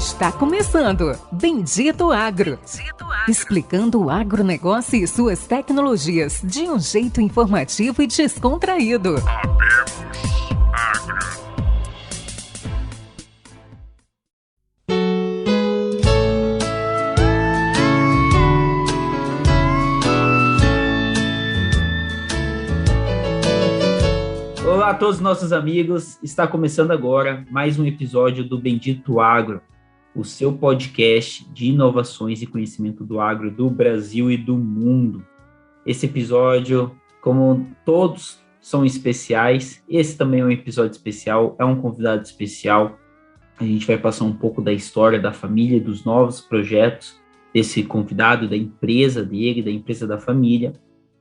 Está começando Bendito Agro. Explicando o agronegócio e suas tecnologias de um jeito informativo e descontraído. Olá a todos os nossos amigos, está começando agora mais um episódio do Bendito Agro, o seu podcast de inovações e conhecimento do agro do Brasil e do mundo. Esse episódio, como todos são especiais, esse também é um episódio especial, é um convidado especial. A gente vai passar um pouco da história da família, dos novos projetos desse convidado, da empresa dele, da empresa da família.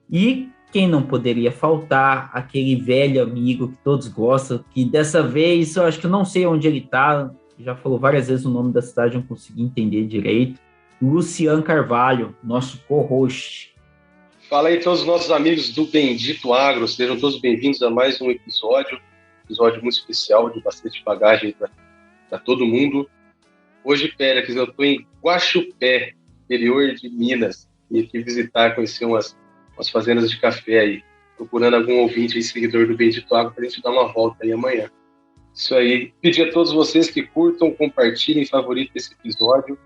E quem não poderia faltar, aquele velho amigo que todos gostam, que dessa vez eu acho que eu não sei onde ele está, já falou várias vezes o nome da cidade, não consegui entender direito. Lucian Carvalho, nosso co-host. Fala aí todos os nossos amigos do Bendito Agro, sejam todos bem-vindos a mais um episódio muito especial, de bastante bagagem para todo mundo. Hoje, Pérez, eu estou em Guaxupé, interior de Minas, e aqui visitar, conhecer umas fazendas de café aí, procurando algum ouvinte e seguidor do Bendito Agro para a gente dar uma volta aí amanhã. Isso aí. Pedir a todos vocês que curtam, compartilhem, favoritem esse episódio.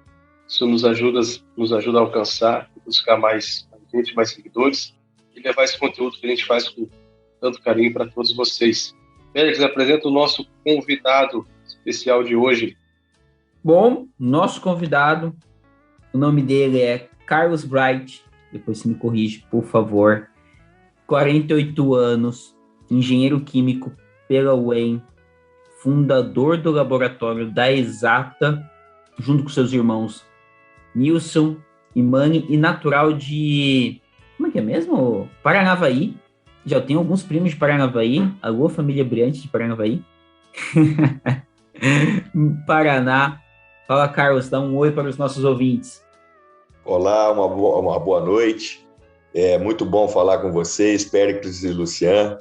Isso nos ajuda a alcançar, buscar mais gente, mais seguidores e levar esse conteúdo que a gente faz com tanto carinho para todos vocês. Félix, apresenta o nosso convidado especial de hoje. Bom, nosso convidado, o nome dele é Carlos Bright. Depois você me corrige, por favor. 48 anos, engenheiro químico pela UEM, fundador do laboratório da Exata, junto com seus irmãos Nilson e Mani, e natural de... Como é que é mesmo? Paranavaí. Já tenho alguns primos de Paranavaí. Alô, família Briante de Paranavaí. Paraná. Fala, Carlos, dá um oi para os nossos ouvintes. Olá, uma boa noite. É muito bom falar com vocês, Péricles e Lucian,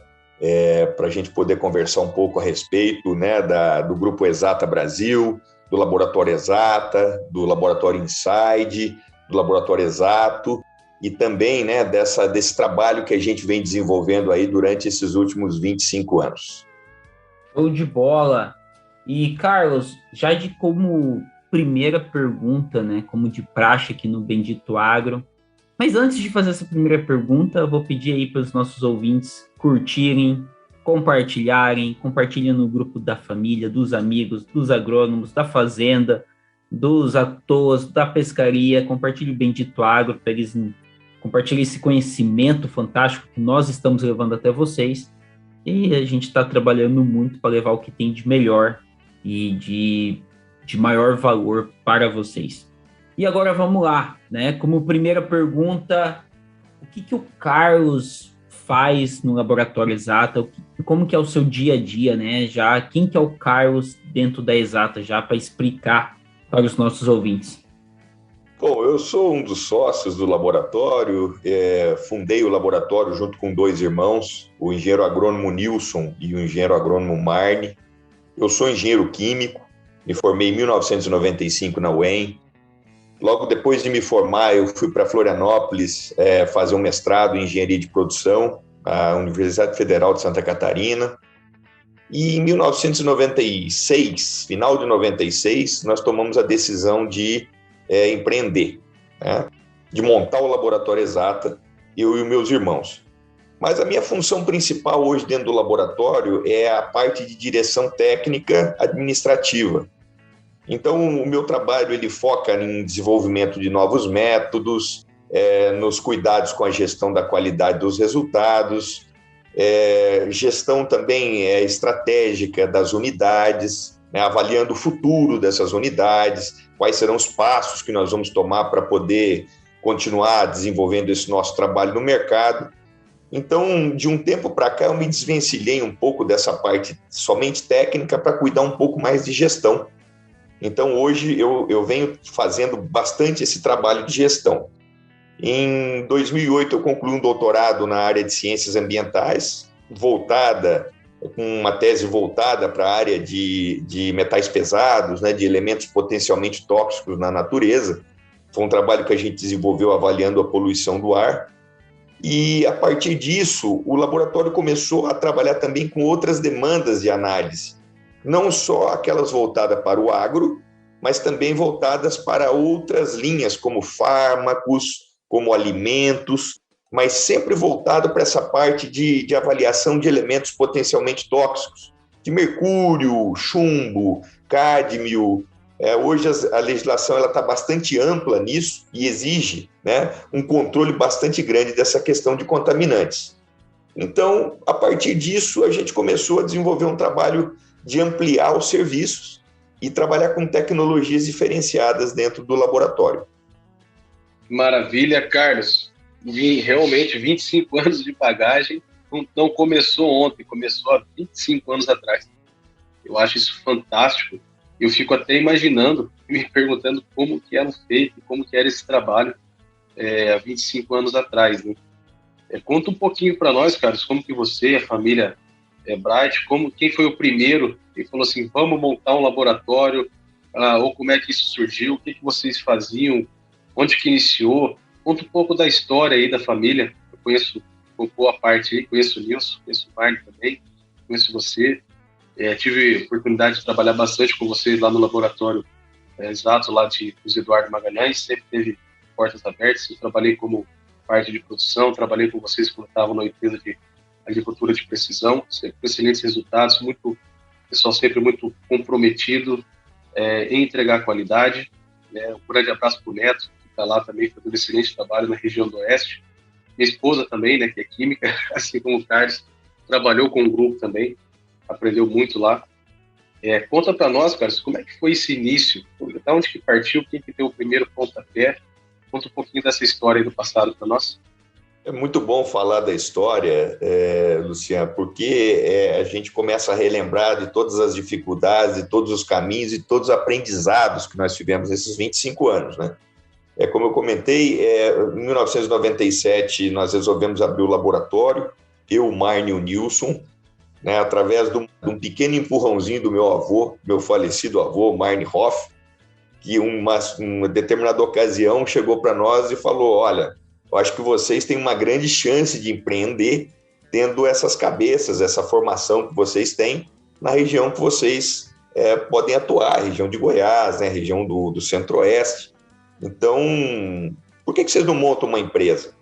para a gente poder conversar um pouco a respeito, né, do Grupo Exata Brasil, do Laboratório Exata, do Laboratório Inside, do Laboratório Exato e também, né, desse trabalho que a gente vem desenvolvendo aí durante esses últimos 25 anos. Show de bola! E, Carlos, já de como primeira pergunta, né, como de praxe aqui no Bendito Agro. Mas antes de fazer essa primeira pergunta, eu vou pedir aí para os nossos ouvintes curtirem, compartilhem no grupo da família, dos amigos, dos agrônomos, da fazenda, dos atores, da pescaria. Compartilhe o Bendito Agro para eles compartilhem esse conhecimento fantástico que nós estamos levando até vocês. E a gente está trabalhando muito para levar o que tem de melhor e de maior valor para vocês. E agora vamos lá, né? Como primeira pergunta, o que o Carlos faz no Laboratório Exata? Como que é o seu dia a dia, né? Já quem que é o Carlos dentro da Exata, já para explicar para os nossos ouvintes? Bom, eu sou um dos sócios do laboratório, fundei o laboratório junto com dois irmãos, o engenheiro agrônomo Nilson e o engenheiro agrônomo Marne. Eu sou engenheiro químico, me formei em 1995 na UEM. Logo depois de me formar, eu fui para Florianópolis fazer um mestrado em engenharia de produção, na Universidade Federal de Santa Catarina. E em 1996, final de 96, nós tomamos a decisão de empreender, né? De montar o Laboratório Exata, eu e os meus irmãos. Mas a minha função principal hoje dentro do laboratório é a parte de direção técnica administrativa. Então, o meu trabalho ele foca em desenvolvimento de novos métodos, nos cuidados com a gestão da qualidade dos resultados, gestão também estratégica das unidades, né, avaliando o futuro dessas unidades, quais serão os passos que nós vamos tomar para poder continuar desenvolvendo esse nosso trabalho no mercado. Então, de um tempo para cá, eu me desvencilhei um pouco dessa parte somente técnica para cuidar um pouco mais de gestão. Então, hoje, eu venho fazendo bastante esse trabalho de gestão. Em 2008, eu concluí um doutorado na área de ciências ambientais, voltada com uma tese voltada para a área de metais pesados, né, de elementos potencialmente tóxicos na natureza. Foi um trabalho que a gente desenvolveu avaliando a poluição do ar. E, a partir disso, o laboratório começou a trabalhar também com outras demandas de análise, não só aquelas voltadas para o agro, mas também voltadas para outras linhas, como fármacos, como alimentos, mas sempre voltado para essa parte de avaliação de elementos potencialmente tóxicos, de mercúrio, chumbo, cádmio. Hoje a legislação está bastante ampla nisso e exige, né, um controle bastante grande dessa questão de contaminantes. Então, a partir disso, a gente começou a desenvolver um trabalho de ampliar os serviços e trabalhar com tecnologias diferenciadas dentro do laboratório. Maravilha, Carlos. E realmente, 25 anos de bagagem não começou ontem, começou há 25 anos atrás. Eu acho isso fantástico. Eu fico até imaginando, me perguntando como que era feito, como que era esse trabalho há 25 anos atrás. Né? Conta um pouquinho para nós, Carlos, como que você, a família Bright, quem foi o primeiro que falou assim, vamos montar um laboratório, ou como é que isso surgiu, o que vocês faziam, onde que iniciou? Conta um pouco da história aí da família. Eu conheço boa parte aí, conheço o Nilson, conheço o Marne também, conheço você. Tive oportunidade de trabalhar bastante com vocês lá no laboratório exato lá de José Eduardo Magalhães, sempre teve portas abertas. Eu trabalhei como parte de produção, trabalhei com vocês quando estavam na empresa de agricultura de precisão, sempre com excelentes resultados, pessoal sempre muito comprometido em entregar qualidade. Um grande abraço para o Neto, que está lá também fazendo excelente trabalho na região do Oeste. Minha esposa também, né, que é química, assim como o Carlos, trabalhou com o grupo também, aprendeu muito lá. Conta para nós, Carlos, como é que foi esse início? Da onde que partiu? Quem que deu o primeiro pontapé? Conta um pouquinho dessa história aí do passado para nós. É muito bom falar da história, Luciano, porque a gente começa a relembrar de todas as dificuldades, de todos os caminhos e todos os aprendizados que nós tivemos nesses 25 anos, né? Como eu comentei, em 1997 nós resolvemos abrir o laboratório, eu, o Marne e o Nilson, né, através de um pequeno empurrãozinho do meu avô, meu falecido avô, Marne Hoff, que uma determinada ocasião chegou para nós e falou, olha, eu acho que vocês têm uma grande chance de empreender tendo essas cabeças, essa formação que vocês têm na região que vocês podem atuar, a região de Goiás, né, a região do Centro-Oeste. Então, por que vocês não montam uma empresa?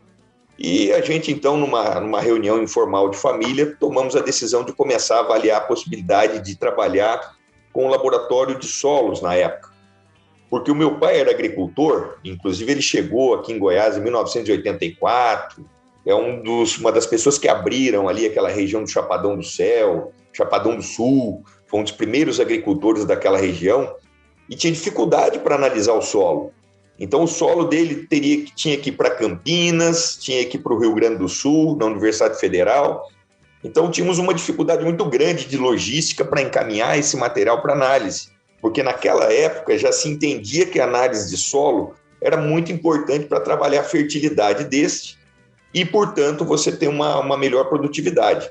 E a gente, então, numa reunião informal de família, tomamos a decisão de começar a avaliar a possibilidade de trabalhar com um laboratório de solos na época. Porque o meu pai era agricultor, inclusive ele chegou aqui em Goiás em 1984, uma das pessoas que abriram ali aquela região do Chapadão do Céu, Chapadão do Sul, foi um dos primeiros agricultores daquela região, e tinha dificuldade para analisar o solo. Então o solo dele tinha que ir para Campinas, tinha que ir para o Rio Grande do Sul, na Universidade Federal. Então tínhamos uma dificuldade muito grande de logística para encaminhar esse material para análise, porque naquela época já se entendia que a análise de solo era muito importante para trabalhar a fertilidade deste e, portanto, você ter uma melhor produtividade.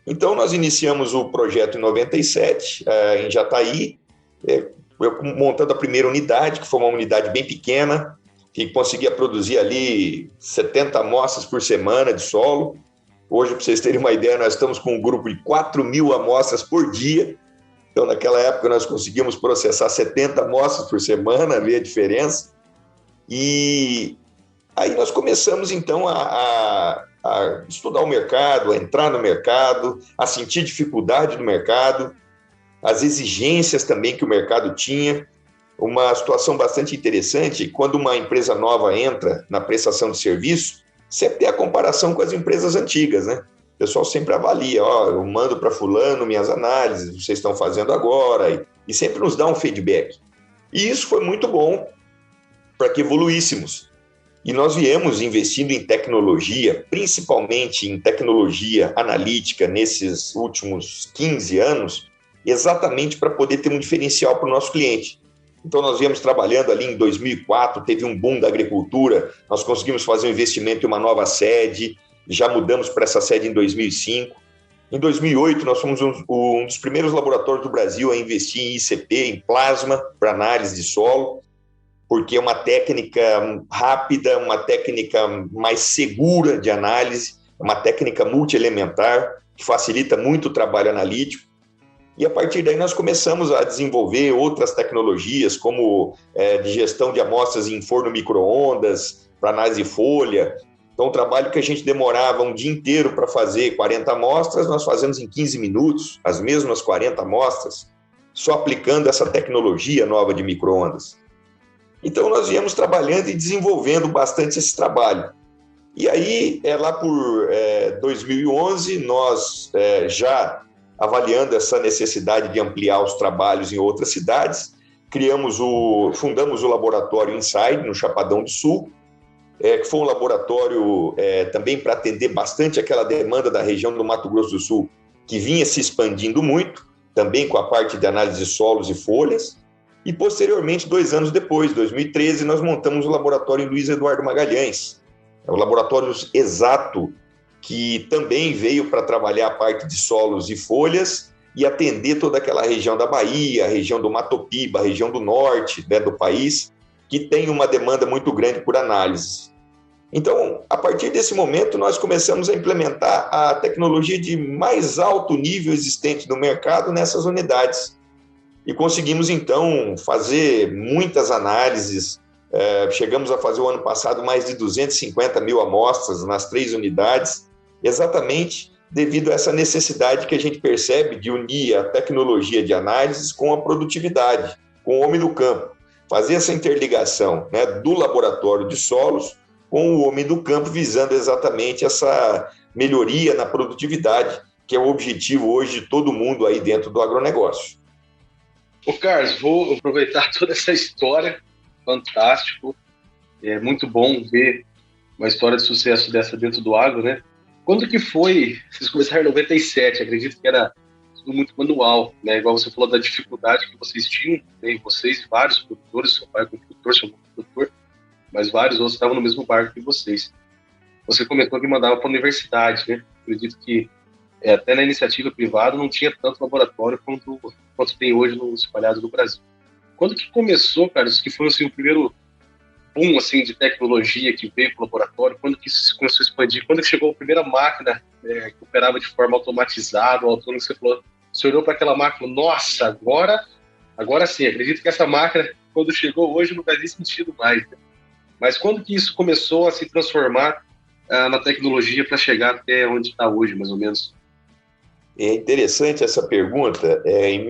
Então, nós iniciamos o projeto em 97, em Jataí, montando a primeira unidade, que foi uma unidade bem pequena, que conseguia produzir ali 70 amostras por semana de solo. Hoje, para vocês terem uma ideia, nós estamos com um grupo de 4.000 amostras por dia. Então, naquela época, nós conseguimos processar 70 amostras por semana, ver a diferença. E aí nós começamos, então, a estudar o mercado, a entrar no mercado, a sentir dificuldade do mercado, as exigências também que o mercado tinha. Uma situação bastante interessante, quando uma empresa nova entra na prestação de serviço, sempre tem a comparação com as empresas antigas, né? O pessoal sempre avalia, eu mando para fulano minhas análises, vocês estão fazendo agora, e sempre nos dá um feedback. E isso foi muito bom para que evoluíssemos. E nós viemos investindo em tecnologia, principalmente em tecnologia analítica nesses últimos 15 anos, exatamente para poder ter um diferencial para o nosso cliente. Então, nós viemos trabalhando ali em 2004, teve um boom da agricultura, nós conseguimos fazer um investimento em uma nova sede, já mudamos para essa sede em 2005. Em 2008, nós fomos um dos primeiros laboratórios do Brasil a investir em ICP, em plasma, para análise de solo, porque é uma técnica rápida, uma técnica mais segura de análise, uma técnica multielementar, que facilita muito o trabalho analítico. E a partir daí nós começamos a desenvolver outras tecnologias, como de gestão de amostras em forno micro-ondas, para análise de folha. Então, um trabalho que a gente demorava um dia inteiro para fazer 40 amostras, nós fazemos em 15 minutos, as mesmas 40 amostras, só aplicando essa tecnologia nova de micro-ondas. Então, nós viemos trabalhando e desenvolvendo bastante esse trabalho. E aí, lá por 2011, nós já avaliando essa necessidade de ampliar os trabalhos em outras cidades, fundamos o laboratório Inside, no Chapadão do Sul, que foi um laboratório também para atender bastante aquela demanda da região do Mato Grosso do Sul, que vinha se expandindo muito, também com a parte de análise de solos e folhas. E, posteriormente, 2 anos depois, 2013, nós montamos o laboratório Luiz Eduardo Magalhães, o laboratório exato, que também veio para trabalhar a parte de solos e folhas e atender toda aquela região da Bahia, a região do Mato Piba, a região do norte, né, do país, que tem uma demanda muito grande por análise. Então, a partir desse momento, nós começamos a implementar a tecnologia de mais alto nível existente no mercado nessas unidades. E conseguimos, então, fazer muitas análises. Chegamos a fazer o ano passado mais de 250 mil amostras nas 3 unidades, exatamente devido a essa necessidade que a gente percebe de unir a tecnologia de análises com a produtividade, com o homem do campo. Fazer essa interligação, né, do laboratório de solos com o homem do campo, visando exatamente essa melhoria na produtividade, que é o objetivo hoje de todo mundo aí dentro do agronegócio. Ô Carlos, vou aproveitar toda essa história, fantástico, é muito bom ver uma história de sucesso dessa dentro do agro, né? Quando que foi? Vocês começaram em 97, acredito que era tudo muito manual, né? Igual você falou da dificuldade que vocês tinham, né? Vocês e vários produtores, seu pai é produtor, seu irmão é produtor, mas vários outros estavam no mesmo barco que vocês. Você comentou que mandava para a universidade, né? Acredito que até na iniciativa privada não tinha tanto laboratório quanto tem hoje espalhado no Brasil. Quando que começou, Carlos, que foi assim, o primeiro boom assim, de tecnologia que veio para o laboratório? Quando que isso começou a expandir? Quando que chegou a primeira máquina que operava de forma automatizada, autônoma, você olhou para aquela máquina, nossa, agora sim, acredito que essa máquina, quando chegou hoje, não faz nem sentido mais, né? Mas quando que isso começou a se transformar na tecnologia para chegar até onde está hoje, mais ou menos? É interessante essa pergunta. Em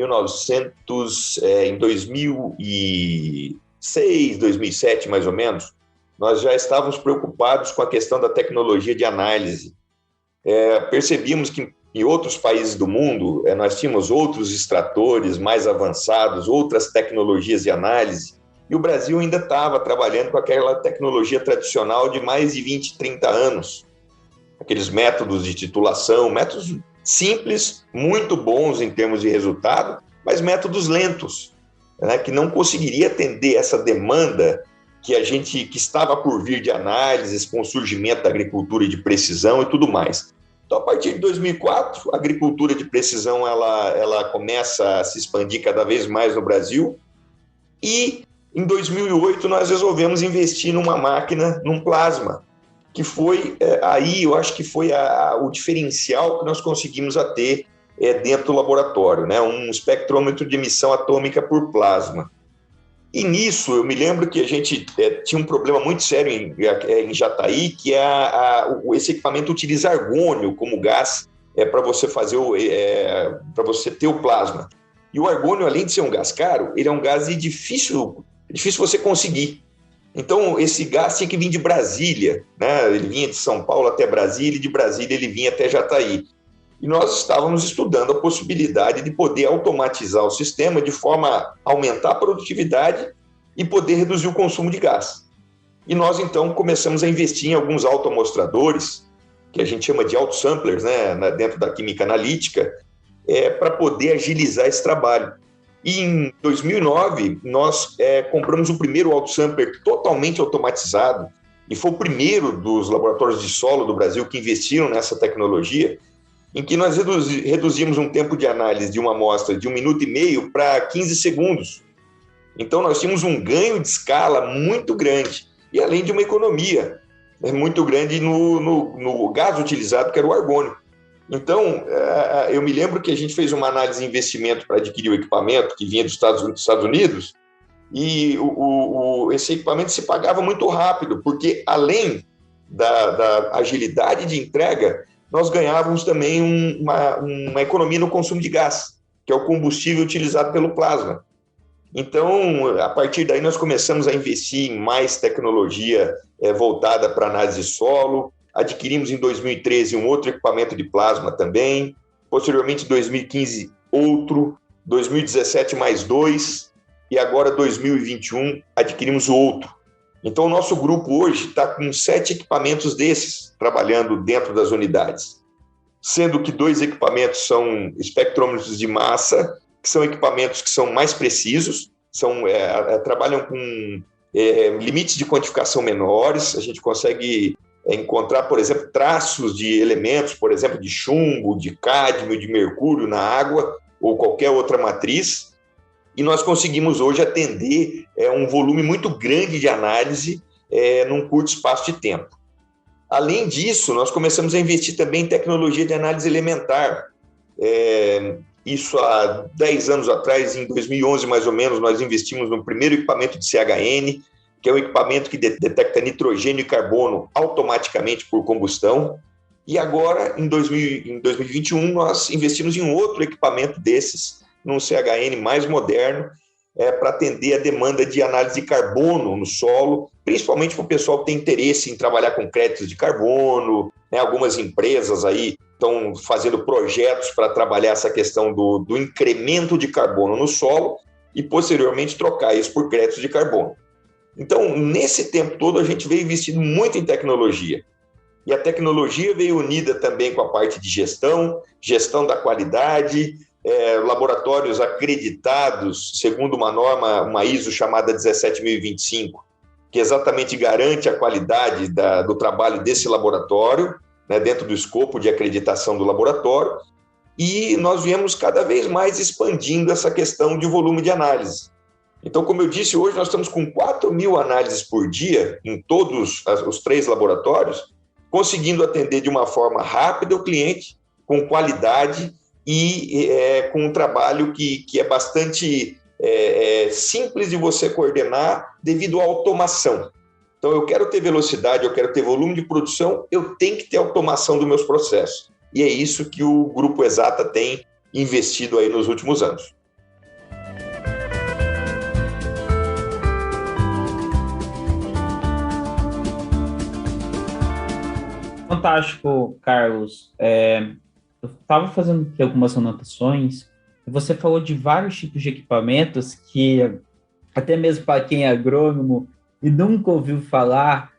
2006, 2007, mais ou menos, nós já estávamos preocupados com a questão da tecnologia de análise. Percebíamos que em outros países do mundo, nós tínhamos outros extratores mais avançados, outras tecnologias de análise, e o Brasil ainda estava trabalhando com aquela tecnologia tradicional de mais de 20, 30 anos. Aqueles métodos de titulação, métodos simples, muito bons em termos de resultado, mas métodos lentos, né, que não conseguiria atender essa demanda que estava por vir de análises com o surgimento da agricultura de precisão e tudo mais. Então, a partir de 2004, a agricultura de precisão ela começa a se expandir cada vez mais no Brasil, e em 2008 nós resolvemos investir numa máquina, num plasma, que foi aí, eu acho que foi o diferencial que nós conseguimos ter dentro do laboratório, né? Um espectrômetro de emissão atômica por plasma. E nisso, eu me lembro que a gente tinha um problema muito sério em Jataí, que esse equipamento utiliza argônio como gás para você para você ter o plasma. E o argônio, além de ser um gás caro, ele é um gás difícil você conseguir. Então, esse gás tinha que vir de Brasília, né? Ele vinha de São Paulo até Brasília, e de Brasília ele vinha até Jataí. E nós estávamos estudando a possibilidade de poder automatizar o sistema de forma a aumentar a produtividade e poder reduzir o consumo de gás. E nós, então, começamos a investir em alguns autoamostradores, que a gente chama de autosamplers, né? Dentro da química analítica, para poder agilizar esse trabalho. E em 2009, nós compramos o primeiro autosampler totalmente automatizado, e foi o primeiro dos laboratórios de solo do Brasil que investiram nessa tecnologia, em que nós reduzimos um tempo de análise de uma amostra de 1 minuto e meio para 15 segundos. Então, nós tínhamos um ganho de escala muito grande, e além de uma economia muito grande no gás utilizado, que era o argônio. Então, eu me lembro que a gente fez uma análise de investimento para adquirir o equipamento que vinha dos Estados Unidos, e esse equipamento se pagava muito rápido, porque além da agilidade de entrega, nós ganhávamos também uma economia no consumo de gás, que é o combustível utilizado pelo plasma. Então, a partir daí, nós começamos a investir em mais tecnologia voltada para análise de solo. Adquirimos em 2013 um outro equipamento de plasma também. Posteriormente, em 2015, outro. 2017, mais 2. E agora, 2021, adquirimos o outro. Então, o nosso grupo hoje está com 7 equipamentos desses trabalhando dentro das unidades, sendo que 2 equipamentos são espectrômetros de massa, que são equipamentos que são mais precisos, trabalham com limites de quantificação menores. A gente consegue encontrar, por exemplo, traços de elementos, por exemplo, de chumbo, de cádmio, de mercúrio na água ou qualquer outra matriz. E nós conseguimos hoje atender um volume muito grande de análise num curto espaço de tempo. Além disso, nós começamos a investir também em tecnologia de análise elementar. Isso há 10 anos atrás, em 2011 mais ou menos, nós investimos no primeiro equipamento de CHN, que é um equipamento que detecta nitrogênio e carbono automaticamente por combustão. E agora, em 2021, nós investimos em um outro equipamento desses, num CHN mais moderno, para atender a demanda de análise de carbono no solo, principalmente para o pessoal que tem interesse em trabalhar com créditos de carbono, né? Algumas empresas aí estão fazendo projetos para trabalhar essa questão do incremento de carbono no solo e, posteriormente, trocar isso por créditos de carbono. Então, nesse tempo todo, a gente veio investindo muito em tecnologia. E a tecnologia veio unida também com a parte de gestão da qualidade, laboratórios acreditados segundo uma norma, uma ISO chamada 17025, que exatamente garante a qualidade do trabalho desse laboratório, né, dentro do escopo de acreditação do laboratório, e nós viemos cada vez mais expandindo essa questão de volume de análise. Então, como eu disse, hoje nós estamos com 4.000 análises por dia em todos os 3 laboratórios, conseguindo atender de uma forma rápida o cliente, com qualidade e com um trabalho que é bastante simples de você coordenar devido à automação. Então, eu quero ter velocidade, eu quero ter volume de produção, eu tenho que ter automação dos meus processos. E é isso que o Grupo Exata tem investido aí nos últimos anos. Fantástico, Carlos. Eu estava fazendo aqui algumas anotações e você falou de vários tipos de equipamentos que, até mesmo para quem é agrônomo e nunca ouviu falar,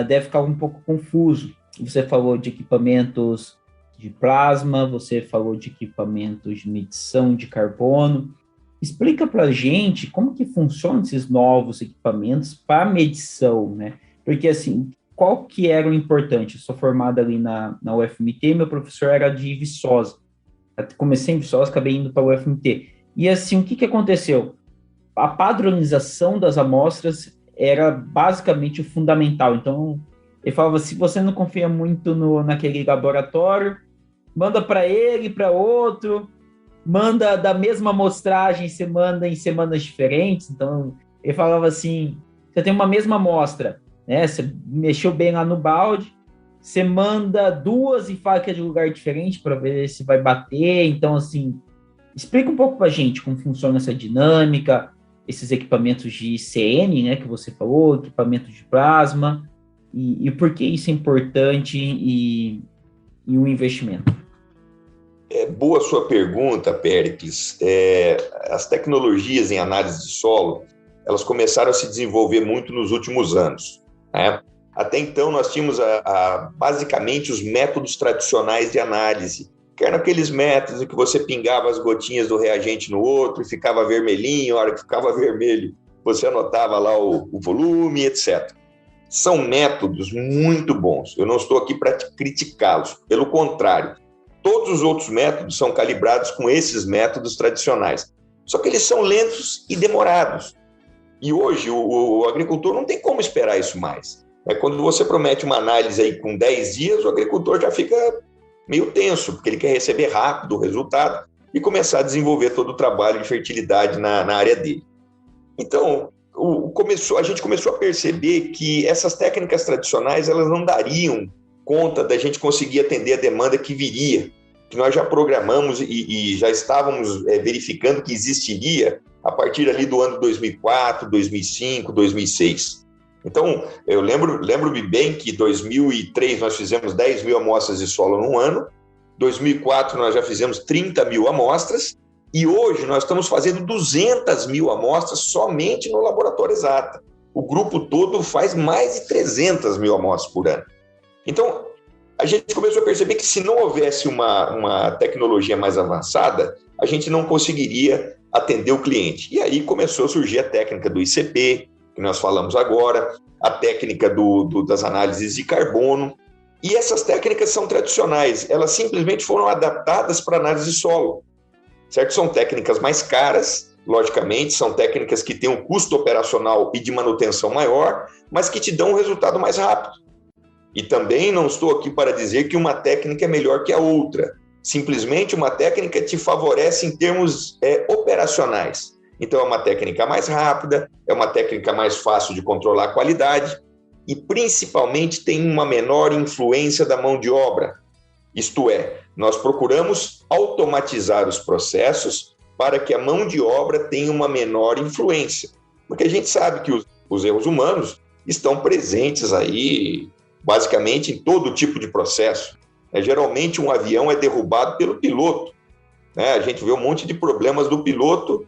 deve ficar um pouco confuso. Você falou de equipamentos de plasma, você falou de equipamentos de medição de carbono. Explica para a gente como que funcionam esses novos equipamentos para medição, né? Porque, assim, qual que era o importante? Eu sou formado ali na UFMT, meu professor era de Viçosa. Eu comecei em Viçosa, acabei indo para a UFMT. E, assim, o que aconteceu? A padronização das amostras era basicamente o fundamental. Então, ele falava, se você não confia muito naquele laboratório, manda para ele, para outro, manda da mesma amostragem, você manda em semanas diferentes. Então, ele falava assim, você tem uma mesma amostra, né? Você mexeu bem lá no balde, você manda 2 e fala que é de lugar diferente para ver se vai bater. Então, assim, explica um pouco para a gente como funciona essa dinâmica, esses equipamentos de CN, né, que você falou, equipamentos de plasma, e por que isso é importante e o investimento. Boa sua pergunta, Péricles. As tecnologias em análise de solo, elas começaram a se desenvolver muito nos últimos anos, né? Até então, nós tínhamos basicamente os métodos tradicionais de análise, que eram aqueles métodos em que você pingava as gotinhas do reagente no outro e ficava vermelhinho, a hora que ficava vermelho, você anotava lá o volume, etc. São métodos muito bons. Eu não estou aqui para criticá-los. Pelo contrário, todos os outros métodos são calibrados com esses métodos tradicionais. Só que eles são lentos e demorados. E hoje o agricultor não tem como esperar isso mais. Quando você promete uma análise aí com 10 dias, o agricultor já fica meio tenso, porque ele quer receber rápido o resultado e começar a desenvolver todo o trabalho de fertilidade na área dele. Então, a gente começou a perceber que essas técnicas tradicionais elas não dariam conta da gente conseguir atender a demanda que viria, que nós já programamos e já estávamos verificando que existiria a partir ali do ano 2004, 2005, 2006. Então, eu lembro-me bem que em 2003 nós fizemos 10 mil amostras de solo num ano, 2004 nós já fizemos 30 mil amostras, e hoje nós estamos fazendo 200 mil amostras somente no Laboratório Exata. O grupo todo faz mais de 300 mil amostras por ano. Então, a gente começou a perceber que se não houvesse uma tecnologia mais avançada, a gente não conseguiria atender o cliente. E aí começou a surgir a técnica do ICP, que nós falamos agora, a técnica das análises de carbono. E essas técnicas são tradicionais, elas simplesmente foram adaptadas para análise de solo. Certo? São técnicas mais caras, logicamente, são técnicas que têm um custo operacional e de manutenção maior, mas que te dão um resultado mais rápido. E também não estou aqui para dizer que uma técnica é melhor que a outra. Simplesmente uma técnica te favorece em termos operacionais. Então é uma técnica mais rápida, é uma técnica mais fácil de controlar a qualidade e principalmente tem uma menor influência da mão de obra. Isto é, nós procuramos automatizar os processos para que a mão de obra tenha uma menor influência. Porque a gente sabe que os erros humanos estão presentes aí basicamente em todo tipo de processo. Geralmente um avião é derrubado pelo piloto. A gente vê um monte de problemas do piloto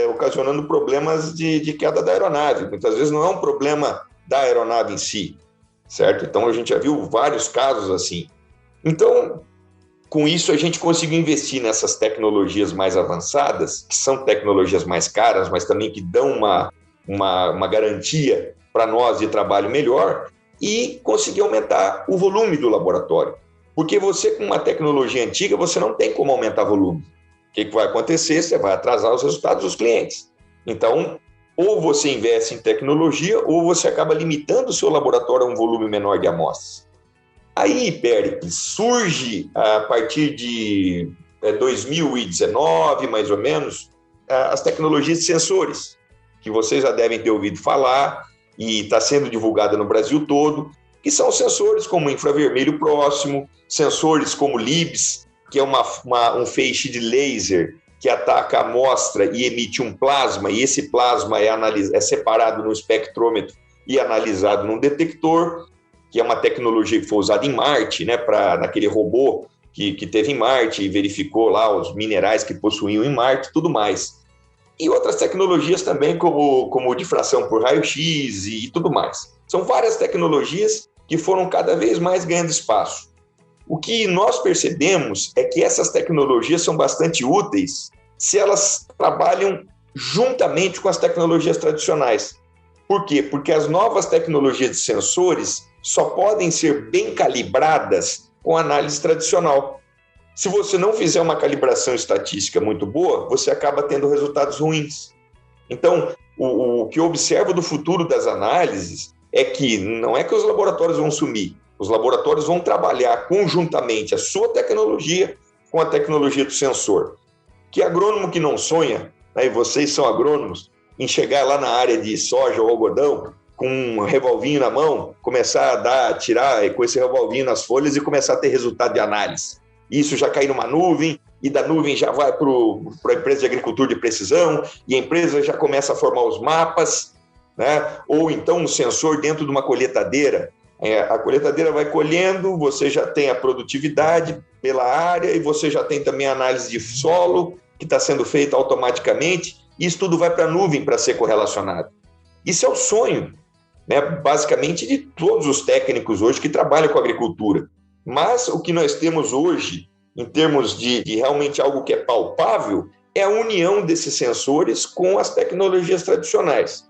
ocasionando problemas de queda da aeronave. Muitas vezes não é um problema da aeronave em si, certo? Então a gente já viu vários casos assim. Então, com isso a gente conseguiu investir nessas tecnologias mais avançadas, que são tecnologias mais caras, mas também que dão uma garantia para nós de trabalho melhor, e conseguir aumentar o volume do laboratório. Porque você, com uma tecnologia antiga, você não tem como aumentar volume. O que vai acontecer? Você vai atrasar os resultados dos clientes. Então, ou você investe em tecnologia, ou você acaba limitando o seu laboratório a um volume menor de amostras. Aí, Péricles, surge, a partir de 2019, mais ou menos, as tecnologias de sensores, que vocês já devem ter ouvido falar, e está sendo divulgada no Brasil todo, que são sensores como infravermelho próximo, sensores como LIBS, que é um feixe de laser que ataca a amostra e emite um plasma, e esse plasma é separado no espectrômetro e analisado num detector, que é uma tecnologia que foi usada em Marte, naquele robô que teve em Marte e verificou lá os minerais que possuíam em Marte e tudo mais. E outras tecnologias também, como difração por raio-x e tudo mais. São várias tecnologias que foram cada vez mais ganhando espaço. O que nós percebemos é que essas tecnologias são bastante úteis se elas trabalham juntamente com as tecnologias tradicionais. Por quê? Porque as novas tecnologias de sensores só podem ser bem calibradas com análise tradicional. Se você não fizer uma calibração estatística muito boa, você acaba tendo resultados ruins. Então, o que eu observo do futuro das análises é que não é que os laboratórios vão sumir, os laboratórios vão trabalhar conjuntamente a sua tecnologia com a tecnologia do sensor. Que agrônomo que não sonha, e vocês são agrônomos, em chegar lá na área de soja ou algodão, com um revolvinho na mão, começar a tirar com esse revolvinho nas folhas e começar a ter resultado de análise. Isso já cai numa nuvem, e da nuvem já vai para a empresa de agricultura de precisão, e a empresa já começa a formar os mapas, ou então um sensor dentro de uma colheitadeira. A colheitadeira vai colhendo, você já tem a produtividade pela área, e você já tem também a análise de solo, que está sendo feita automaticamente, e isso tudo vai para a nuvem para ser correlacionado. Isso é o sonho, basicamente, de todos os técnicos hoje que trabalham com agricultura. Mas o que nós temos hoje, em termos de realmente algo que é palpável, é a união desses sensores com as tecnologias tradicionais.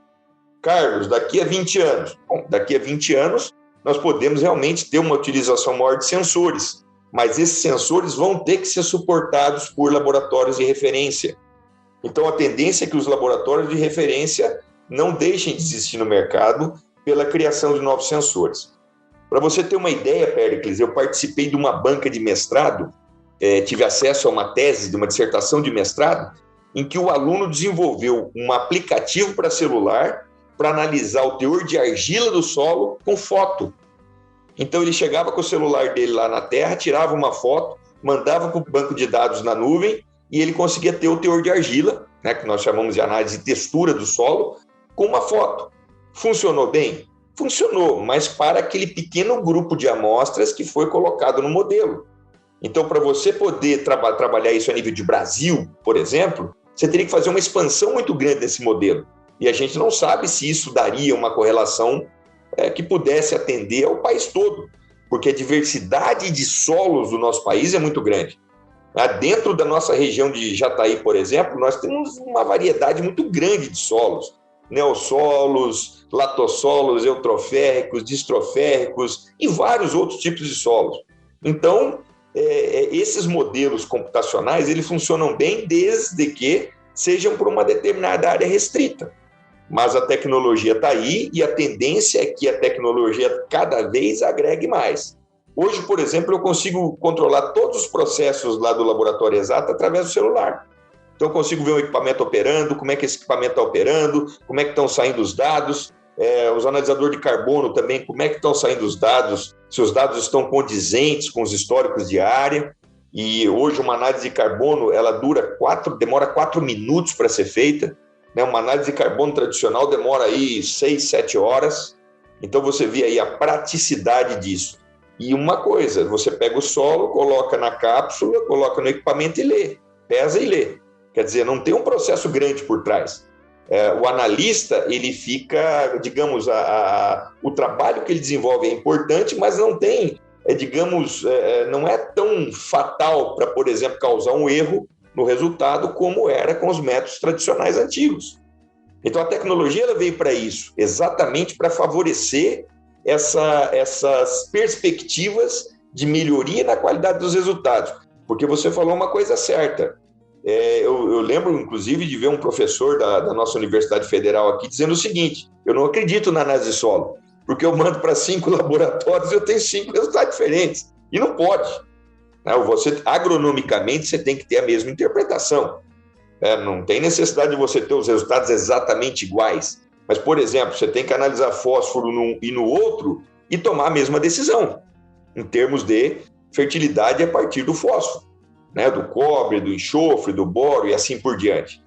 Carlos, daqui a 20 anos? Bom, daqui a 20 anos, nós podemos realmente ter uma utilização maior de sensores, mas esses sensores vão ter que ser suportados por laboratórios de referência. Então, a tendência é que os laboratórios de referência não deixem de existir no mercado pela criação de novos sensores. Para você ter uma ideia, Péricles, eu participei de uma banca de mestrado, tive acesso a uma tese de uma dissertação de mestrado, em que o aluno desenvolveu um aplicativo para celular para analisar o teor de argila do solo com foto. Então, ele chegava com o celular dele lá na terra, tirava uma foto, mandava para o banco de dados na nuvem e ele conseguia ter o teor de argila, né, que nós chamamos de análise de textura do solo, com uma foto. Funcionou bem? Funcionou, mas para aquele pequeno grupo de amostras que foi colocado no modelo. Então, para você poder trabalhar isso a nível de Brasil, por exemplo, você teria que fazer uma expansão muito grande desse modelo. E a gente não sabe se isso daria uma correlação que pudesse atender ao país todo, porque a diversidade de solos do nosso país é muito grande. Dentro da nossa região de Jataí, por exemplo, nós temos uma variedade muito grande de solos, neossolos, latossolos, eutroférricos, distroférricos e vários outros tipos de solos. Então, esses modelos computacionais, eles funcionam bem desde que sejam para uma determinada área restrita. Mas a tecnologia está aí e a tendência é que a tecnologia cada vez agregue mais. Hoje, por exemplo, eu consigo controlar todos os processos lá do Laboratório Exato através do celular. Então, eu consigo ver o equipamento operando, como é que esse equipamento está operando, como é que estão saindo os dados, os analisadores de carbono também, como é que estão saindo os dados, se os dados estão condizentes com os históricos de área. E hoje uma análise de carbono, ela demora 4 minutos para ser feita. Uma análise de carbono tradicional demora aí 6, 7 horas. Então, você vê aí a praticidade disso. E uma coisa, você pega o solo, coloca na cápsula, coloca no equipamento e lê, pesa e lê. Quer dizer, não tem um processo grande por trás. O analista, ele fica, digamos, o trabalho que ele desenvolve é importante, mas não tem, não é tão fatal para, por exemplo, causar um erro no resultado como era com os métodos tradicionais antigos. Então, a tecnologia ela veio para isso, exatamente para favorecer essas perspectivas de melhoria na qualidade dos resultados. Porque você falou uma coisa certa. Eu lembro, inclusive, de ver um professor da nossa Universidade Federal aqui dizendo o seguinte: eu não acredito na análise de solo, porque eu mando para 5 laboratórios e eu tenho 5 resultados diferentes. E não pode. Agronomicamente, você tem que ter a mesma interpretação. Não tem necessidade de você ter os resultados exatamente iguais. Mas, por exemplo, você tem que analisar fósforo num e no outro e tomar a mesma decisão, em termos de fertilidade a partir do fósforo, do cobre, do enxofre, do boro e assim por diante.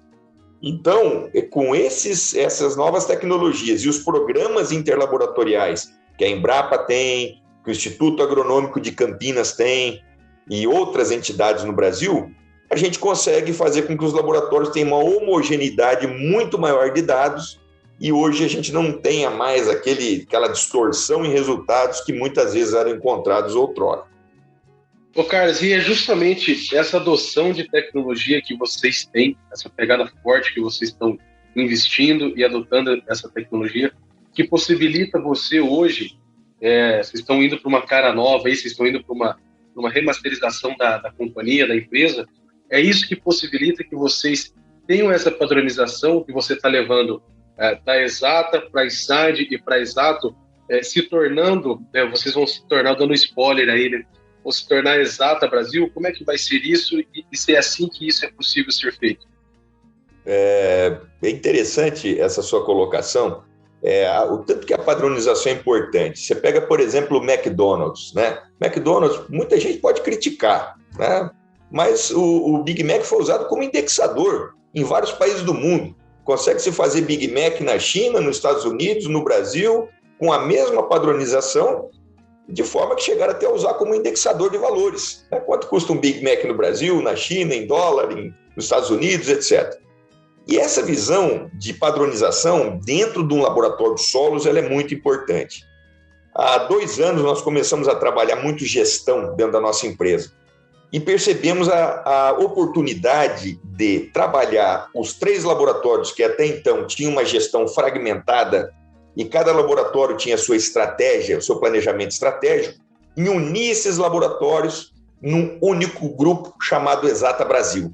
Então, com essas novas tecnologias e os programas interlaboratoriais que a Embrapa tem, que o Instituto Agronômico de Campinas tem e outras entidades no Brasil, a gente consegue fazer com que os laboratórios tenham uma homogeneidade muito maior de dados e hoje a gente não tenha mais aquela distorção em resultados que muitas vezes eram encontrados outrora. Ô Carlos, e é justamente essa adoção de tecnologia que vocês têm, essa pegada forte que vocês estão investindo e adotando essa tecnologia, que possibilita você hoje, vocês estão indo para uma cara nova, vocês estão indo para uma remasterização da companhia, da empresa, é isso que possibilita que vocês tenham essa padronização que você está levando da Exata para a Inside e para a Exato, se tornando, vocês vão se tornar, dando spoiler aí, né? Vão se tornar Exata Brasil. Como é que vai ser isso e se é assim que isso é possível ser feito? É interessante essa sua colocação, o tanto que a padronização é importante. Você pega, por exemplo, o McDonald's, né? McDonald's, muita gente pode criticar, né? Mas o Big Mac foi usado como indexador em vários países do mundo. Consegue-se fazer Big Mac na China, nos Estados Unidos, no Brasil, com a mesma padronização, de forma que chegaram até a usar como indexador de valores. Quanto custa um Big Mac no Brasil, na China, em dólar, nos Estados Unidos, etc. E essa visão de padronização dentro de um laboratório de solos ela é muito importante. Há 2 anos nós começamos a trabalhar muito gestão dentro da nossa empresa. E percebemos a oportunidade de trabalhar os 3 laboratórios que até então tinham uma gestão fragmentada e cada laboratório tinha a sua estratégia, o seu planejamento estratégico, e unir esses laboratórios num único grupo chamado Exata Brasil.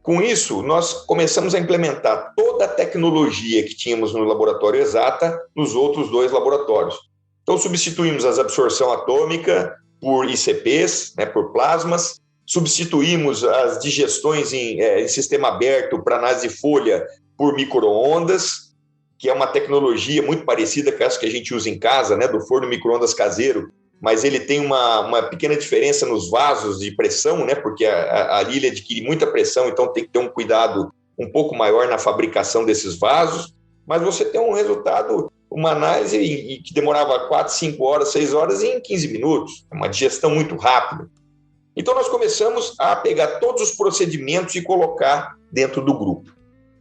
Com isso, nós começamos a implementar toda a tecnologia que tínhamos no laboratório Exata nos outros 2 laboratórios. Então, substituímos a absorção atômica por ICPs, né, por plasmas, substituímos as digestões em sistema aberto para análise de folha por micro-ondas, que é uma tecnologia muito parecida com essa que a gente usa em casa, né, do forno micro-ondas caseiro, mas ele tem uma pequena diferença nos vasos de pressão, né, porque ali ele adquire muita pressão, então tem que ter um cuidado um pouco maior na fabricação desses vasos, mas você tem um resultado, uma análise que demorava 4, 5 horas, 6 horas em 15 minutos, uma digestão muito rápida. Então nós começamos a pegar todos os procedimentos e colocar dentro do grupo.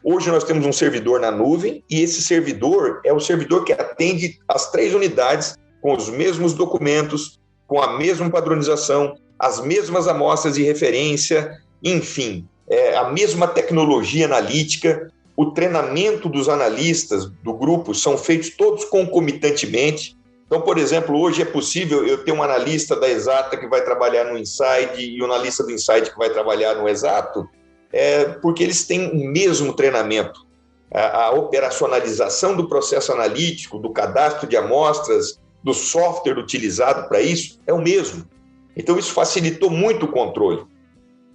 Hoje nós temos um servidor na nuvem e esse servidor é o servidor que atende as 3 unidades com os mesmos documentos, com a mesma padronização, as mesmas amostras de referência, enfim, a mesma tecnologia analítica. O treinamento dos analistas do grupo são feitos todos concomitantemente. Então, por exemplo, hoje é possível eu ter um analista da Exata que vai trabalhar no Inside e um analista do Inside que vai trabalhar no Exato, porque eles têm o mesmo treinamento. A operacionalização do processo analítico, do cadastro de amostras, do software utilizado para isso, é o mesmo. Então, isso facilitou muito o controle.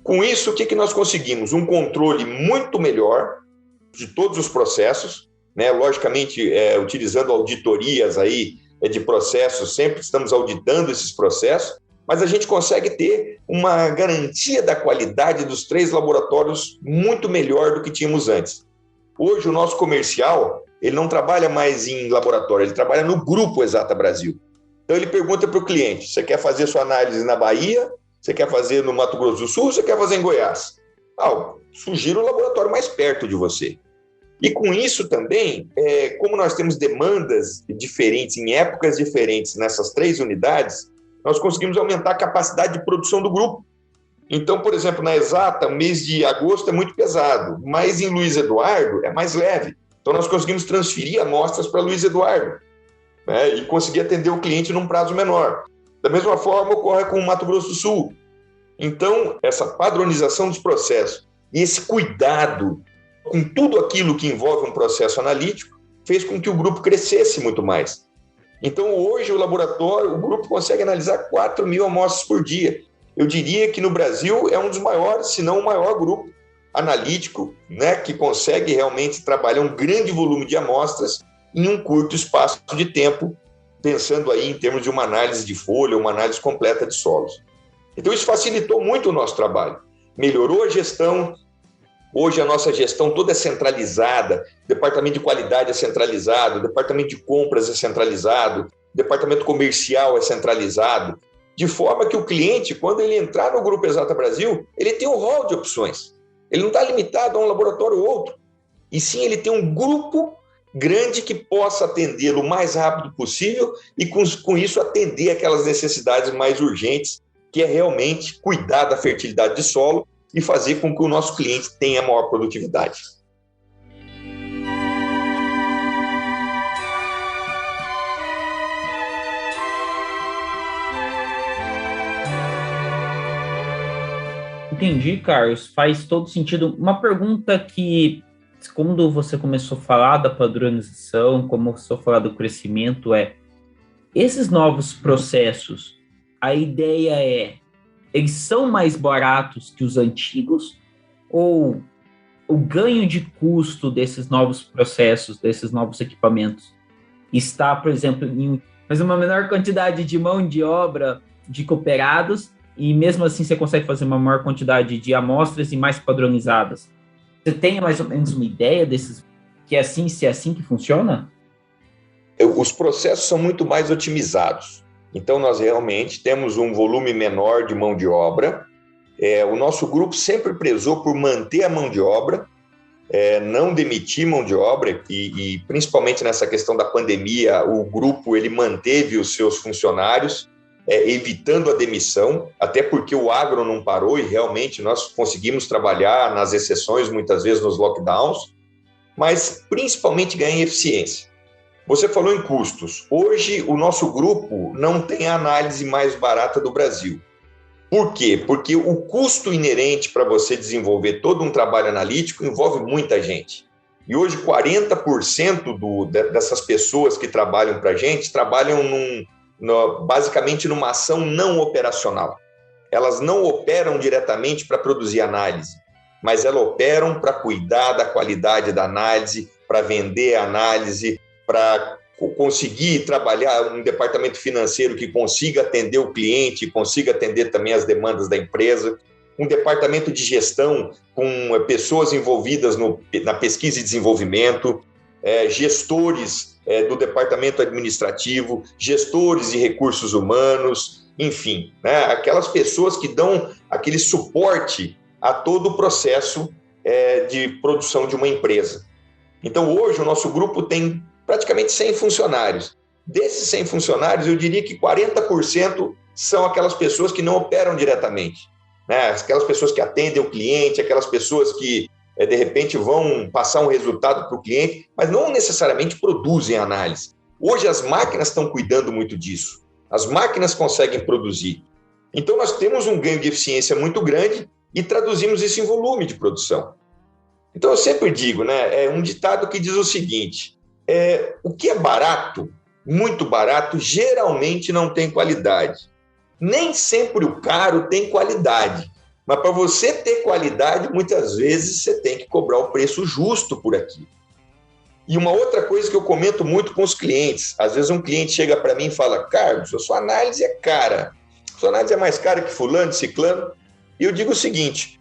Com isso, o que nós conseguimos? Um controle muito melhor de todos os processos, né? Logicamente, utilizando auditorias aí, de processos, sempre estamos auditando esses processos, mas a gente consegue ter uma garantia da qualidade dos 3 laboratórios muito melhor do que tínhamos antes. Hoje, o nosso comercial, ele não trabalha mais em laboratório, ele trabalha no grupo Exata Brasil. Então, ele pergunta para o cliente, você quer fazer sua análise na Bahia? Você quer fazer no Mato Grosso do Sul? Você quer fazer em Goiás? Sugiro o laboratório mais perto de você. E com isso também, como nós temos demandas diferentes, em épocas diferentes nessas 3 unidades, nós conseguimos aumentar a capacidade de produção do grupo. Então, por exemplo, na Exata, o mês de agosto é muito pesado, mas em Luiz Eduardo é mais leve. Então, nós conseguimos transferir amostras para Luiz Eduardo, né, e conseguir atender o cliente num prazo menor. Da mesma forma, ocorre com o Mato Grosso do Sul. Então, essa padronização dos processos e esse cuidado com tudo aquilo que envolve um processo analítico fez com que o grupo crescesse muito mais. Então, hoje, o grupo consegue analisar 4.000 amostras por dia. Eu diria que no Brasil é um dos maiores, se não o maior grupo analítico, né, que consegue realmente trabalhar um grande volume de amostras em um curto espaço de tempo, pensando aí em termos de uma análise de folha, uma análise completa de solos. Então, isso facilitou muito o nosso trabalho, melhorou a gestão. Hoje a nossa gestão toda é centralizada, o departamento de qualidade é centralizado, o departamento de compras é centralizado, o departamento comercial é centralizado, de forma que o cliente, quando ele entrar no Grupo Exata Brasil, ele tem um rol de opções. Ele não está limitado a um laboratório ou outro, e sim ele tem um grupo grande que possa atendê-lo o mais rápido possível e com isso atender aquelas necessidades mais urgentes, que é realmente cuidar da fertilidade de solo e fazer com que o nosso cliente tenha maior produtividade. Entendi, Carlos. Faz todo sentido. Uma pergunta que, quando você começou a falar da padronização, como começou a falar do crescimento, esses novos processos, a ideia eles são mais baratos que os antigos, ou o ganho de custo desses novos processos, desses novos equipamentos, está, por exemplo, em uma menor quantidade de mão de obra de cooperados, e mesmo assim você consegue fazer uma maior quantidade de amostras e mais padronizadas? Você tem mais ou menos uma ideia desses, se é assim que funciona? Os processos são muito mais otimizados. Então, nós realmente temos um volume menor de mão de obra. O nosso grupo sempre prezou por manter a mão de obra, não demitir mão de obra, e principalmente nessa questão da pandemia, o grupo ele manteve os seus funcionários, evitando a demissão, até porque o agro não parou e realmente nós conseguimos trabalhar nas exceções, muitas vezes nos lockdowns, mas principalmente ganhar em eficiência. Você falou em custos. Hoje, o nosso grupo não tem a análise mais barata do Brasil. Por quê? Porque o custo inerente para você desenvolver todo um trabalho analítico envolve muita gente. E hoje 40% dessas pessoas que trabalham para a gente trabalham basicamente numa ação não operacional. Elas não operam diretamente para produzir análise, mas elas operam para cuidar da qualidade da análise, para vender a análise, para conseguir trabalhar um departamento financeiro que consiga atender o cliente, consiga atender também as demandas da empresa, um departamento de gestão com pessoas envolvidas na pesquisa e desenvolvimento, gestores do departamento administrativo, gestores de recursos humanos, enfim, né, aquelas pessoas que dão aquele suporte a todo o processo de produção de uma empresa. Então, hoje, o nosso grupo tem praticamente 100 funcionários. Desses 100 funcionários, eu diria que 40% são aquelas pessoas que não operam diretamente, né? Aquelas pessoas que atendem o cliente, aquelas pessoas que, de repente, vão passar um resultado para o cliente, mas não necessariamente produzem análise. Hoje, as máquinas estão cuidando muito disso. As máquinas conseguem produzir. Então, nós temos um ganho de eficiência muito grande e traduzimos isso em volume de produção. Então, eu sempre digo, né, é um ditado que diz o seguinte: o que é barato, muito barato, geralmente não tem qualidade. Nem sempre o caro tem qualidade, mas para você ter qualidade, muitas vezes você tem que cobrar o preço justo por aqui. E uma outra coisa que eu comento muito com os clientes, às vezes um cliente chega para mim e fala: Carlos, a sua análise é cara, a sua análise é mais cara que fulano, ciclano. E eu digo o seguinte: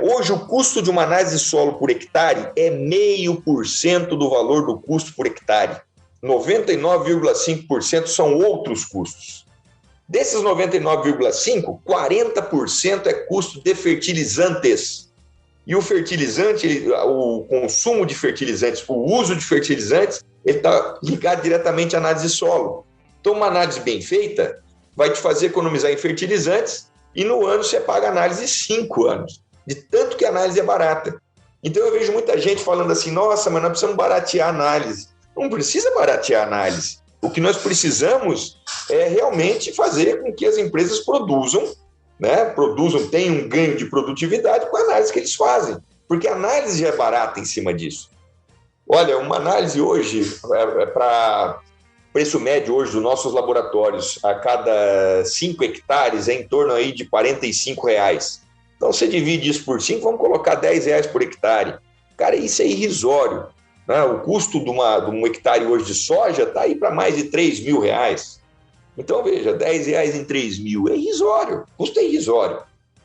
hoje o custo de uma análise de solo por hectare é 0,5% do valor do custo por hectare. 99,5% são outros custos. Desses 99,5%, 40% é custo de fertilizantes. E o fertilizante, o consumo de fertilizantes, o uso de fertilizantes, ele está ligado diretamente à análise de solo. Então, uma análise bem feita vai te fazer economizar em fertilizantes e no ano você paga análise 5 anos, de tanto que a análise é barata. Então, eu vejo muita gente falando assim: nossa, mas nós precisamos baratear a análise. Não precisa baratear a análise. O que nós precisamos é realmente fazer com que as empresas produzam, né? Tenham um ganho de produtividade com a análise que eles fazem, porque a análise já é barata em cima disso. Olha, uma análise hoje, para preço médio hoje dos nossos laboratórios, a cada 5 hectares é em torno aí de R$45. Então, você divide isso por 5, vamos colocar R$10 por hectare. Cara, isso é irrisório, né? O custo de um hectare hoje de soja está aí para mais de R$3.000. Então, veja, R$10 em 3.000 é irrisório, o custo é irrisório.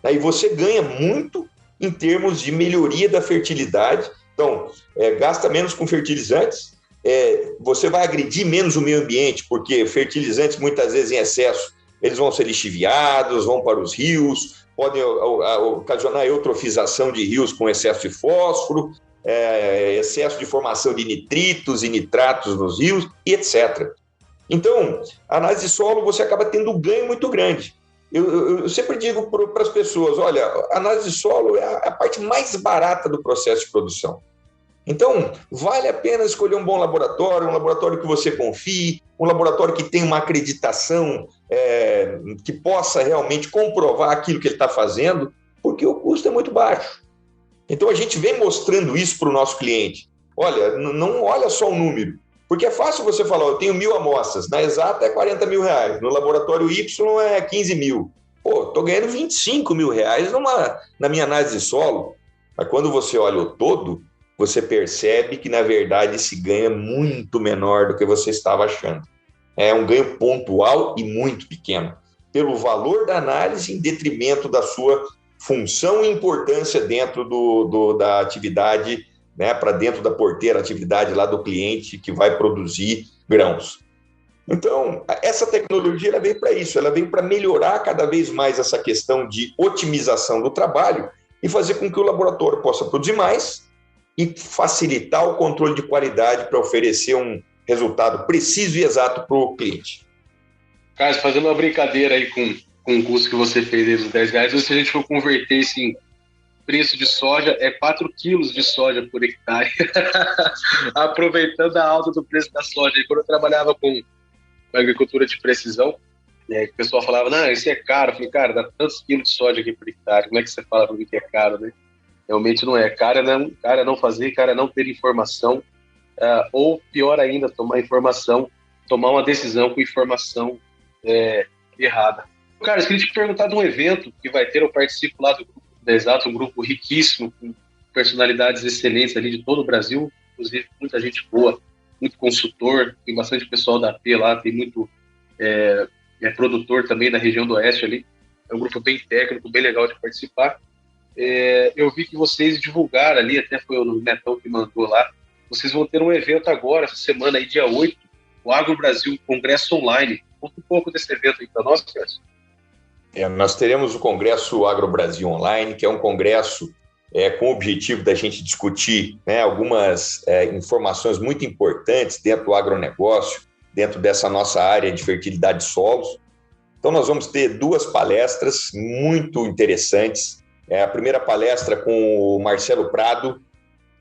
Aí você ganha muito em termos de melhoria da fertilidade. Então, gasta menos com fertilizantes, você vai agredir menos o meio ambiente, porque fertilizantes, muitas vezes em excesso, eles vão ser lixiviados, vão para os rios, podem ocasionar eutrofização de rios com excesso de fósforo, excesso de formação de nitritos e nitratos nos rios, e etc. Então, a análise de solo, você acaba tendo um ganho muito grande. Eu sempre digo para as pessoas: olha, a análise de solo é a parte mais barata do processo de produção. Então, vale a pena escolher um bom laboratório, um laboratório que você confie, um laboratório que tenha uma acreditação, que possa realmente comprovar aquilo que ele está fazendo, porque o custo é muito baixo. Então, a gente vem mostrando isso para o nosso cliente. Olha, não olha só o número, porque é fácil você falar: eu tenho 1.000 amostras, na exata é R$40.000, no laboratório Y é 15.000. Pô, estou ganhando R$25.000 na minha análise de solo. Mas quando você olha o todo, você percebe que, na verdade, esse ganho é muito menor do que você estava achando. É um ganho pontual e muito pequeno, pelo valor da análise em detrimento da sua função e importância dentro da atividade, né, para dentro da porteira, atividade lá do cliente que vai produzir grãos. Então, essa tecnologia ela veio para isso, ela veio para melhorar cada vez mais essa questão de otimização do trabalho e fazer com que o laboratório possa produzir mais e facilitar o controle de qualidade para oferecer um resultado preciso e exato para o cliente. Carlos, fazendo uma brincadeira aí com o custo que você fez aí dos R$10, se a gente for converter esse em preço de soja, é 4 quilos de soja por hectare, aproveitando a alta do preço da soja. E quando eu trabalhava com agricultura de precisão, E aí o pessoal falava, não, isso é caro. Eu falei, cara, dá tantos quilos de soja aqui por hectare, como é que você fala para mim que é caro, né? Realmente não é. Cara é não fazer, cara é não ter informação, ou pior ainda, tomar uma decisão com informação errada. Cara, eu queria te perguntar de um evento que vai ter, eu participo lá do grupo da Exato, um grupo riquíssimo, com personalidades excelentes ali de todo o Brasil, inclusive muita gente boa, muito consultor, tem bastante pessoal da AP lá, tem muito produtor também da região do Oeste ali, é um grupo bem técnico, bem legal de participar. Eu vi que vocês divulgaram ali, até foi o Netão que mandou lá, vocês vão ter um evento agora, essa semana aí, dia 8, o Agro Brasil Congresso Online. Conta um pouco desse evento aí para nós, Cássio. Nós teremos o Congresso Agro Brasil Online, que é um congresso com o objetivo da gente discutir, né, algumas informações muito importantes dentro do agronegócio, dentro dessa nossa área de fertilidade de solos. Então, nós vamos ter 2 palestras muito interessantes. A primeira palestra com o Marcelo Prado,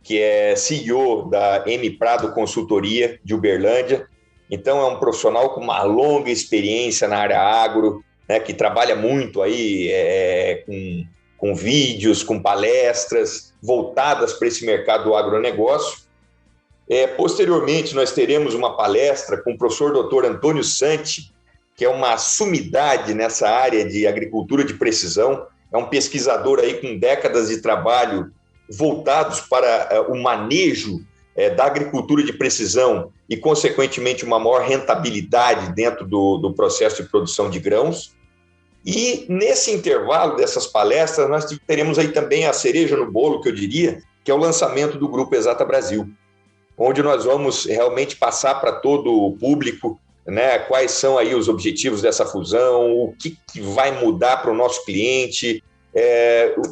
que é CEO da M Prado Consultoria de Uberlândia. Então, é um profissional com uma longa experiência na área agro, né, que trabalha muito aí com vídeos, com palestras voltadas para esse mercado do agronegócio. Posteriormente, nós teremos uma palestra com o professor Dr. Antônio Santi, que é uma sumidade nessa área de agricultura de precisão, é um pesquisador aí com décadas de trabalho voltados para o manejo da agricultura de precisão e, consequentemente, uma maior rentabilidade dentro do processo de produção de grãos. E, nesse intervalo dessas palestras, nós teremos aí também a cereja no bolo, que eu diria, que é o lançamento do Grupo Exata Brasil, onde nós vamos realmente passar para todo o público, né, quais são aí os objetivos dessa fusão, o que vai mudar para o nosso cliente,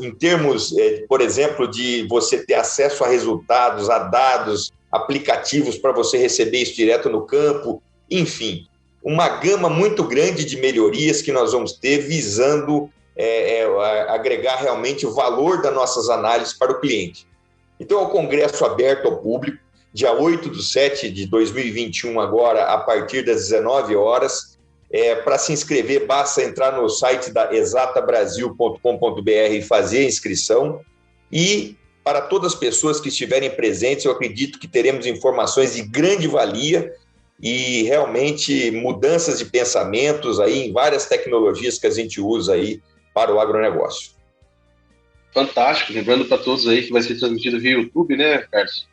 em termos, por exemplo, de você ter acesso a resultados, a dados, aplicativos para você receber isso direto no campo, enfim, uma gama muito grande de melhorias que nós vamos ter visando agregar realmente o valor das nossas análises para o cliente. Então, é um congresso aberto ao público, dia 8/7/2021, agora, a partir das 19 horas. Para se inscrever, basta entrar no site da exatabrasil.com.br e fazer a inscrição. E, para todas as pessoas que estiverem presentes, eu acredito que teremos informações de grande valia e, realmente, mudanças de pensamentos aí em várias tecnologias que a gente usa aí para o agronegócio. Fantástico. Lembrando para todos aí que vai ser transmitido via YouTube, né, Carlos?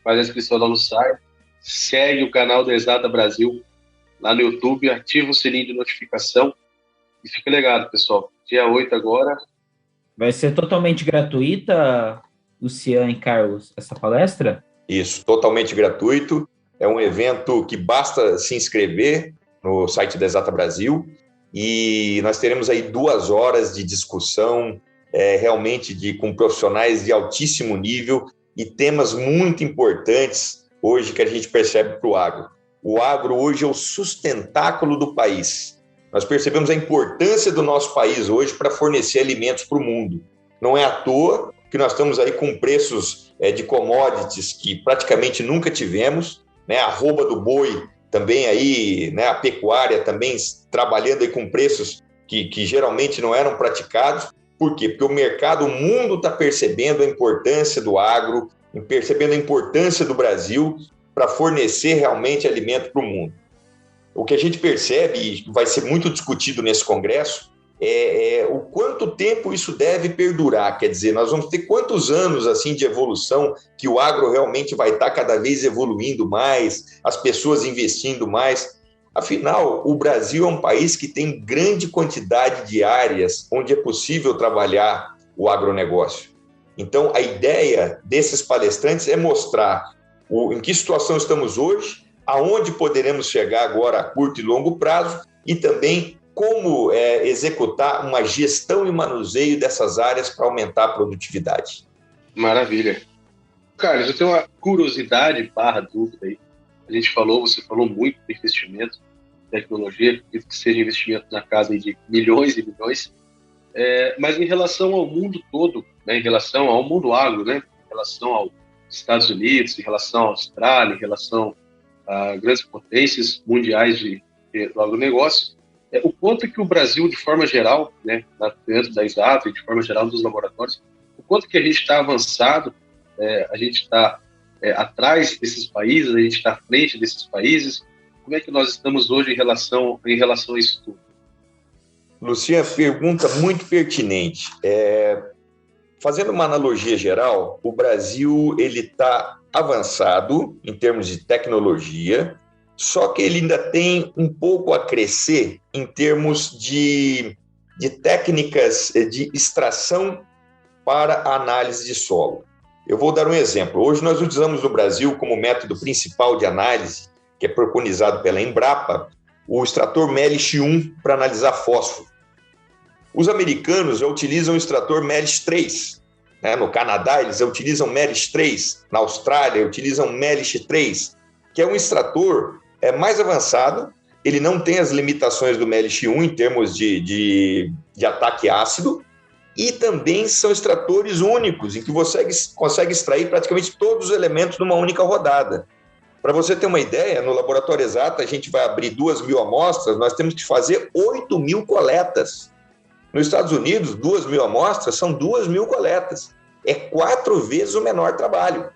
Faz a inscrição lá no site, segue o canal da Exata Brasil lá no YouTube, ativa o sininho de notificação e fica ligado, pessoal. Dia 8 agora. Vai ser totalmente gratuita, Luciano e Carlos, essa palestra? Isso, totalmente gratuito. É um evento que basta se inscrever no site da Exata Brasil e nós teremos aí 2 horas de discussão, realmente com profissionais de altíssimo nível e temas muito importantes hoje que a gente percebe para o agro. O agro hoje é o sustentáculo do país. Nós percebemos a importância do nosso país hoje para fornecer alimentos para o mundo. Não é à toa que nós estamos aí com preços de commodities que praticamente nunca tivemos, né? A arroba do boi também aí, né? A pecuária também trabalhando aí com preços que geralmente não eram praticados. Por quê? Porque o mercado, o mundo está percebendo a importância do agro, percebendo a importância do Brasil para fornecer realmente alimento para o mundo. O que a gente percebe, e vai ser muito discutido nesse congresso, é o quanto tempo isso deve perdurar. Quer dizer, nós vamos ter quantos anos assim de evolução que o agro realmente vai estar cada vez evoluindo mais, as pessoas investindo mais. Afinal, o Brasil é um país que tem grande quantidade de áreas onde é possível trabalhar o agronegócio. Então, a ideia desses palestrantes é mostrar em que situação estamos hoje, aonde poderemos chegar agora a curto e longo prazo e também como executar uma gestão e manuseio dessas áreas para aumentar a produtividade. Maravilha. Carlos, eu tenho uma curiosidade / dúvida aí. Você falou muito de investimento, tecnologia, acredito que seja investimento na casa de milhões e milhões, mas em relação ao mundo todo, né, em relação ao mundo agro, né, em relação aos Estados Unidos, em relação à Austrália, em relação a grandes potências mundiais do agronegócio, o quanto que o Brasil, de forma geral, né, dentro da Exato e de forma geral dos laboratórios, o quanto que a gente está avançado, a gente está atrás desses países, a gente está à frente desses países. Como é que nós estamos hoje em relação a isso tudo? Luciano, pergunta muito pertinente. Fazendo uma analogia geral, o Brasil ele está avançado em termos de tecnologia, só que ele ainda tem um pouco a crescer em termos de técnicas de extração para análise de solo. Eu vou dar um exemplo. Hoje nós utilizamos no Brasil como método principal de análise, que é preconizado pela Embrapa, o extrator MELIS-1 para analisar fósforo. Os americanos já utilizam o extrator MELIS-3. Né? No Canadá, eles utilizam MELIS-3. Na Austrália, utilizam MELIS-3, que é um extrator mais avançado. Ele não tem as limitações do MELIS-1 em termos de ataque ácido, e também são extratores únicos, em que você consegue extrair praticamente todos os elementos numa única rodada. Para você ter uma ideia, no Laboratório Exato, a gente vai abrir 2.000 amostras, nós temos que fazer 8.000 coletas. Nos Estados Unidos, 2.000 amostras são 2.000 coletas. É 4 vezes o menor trabalho.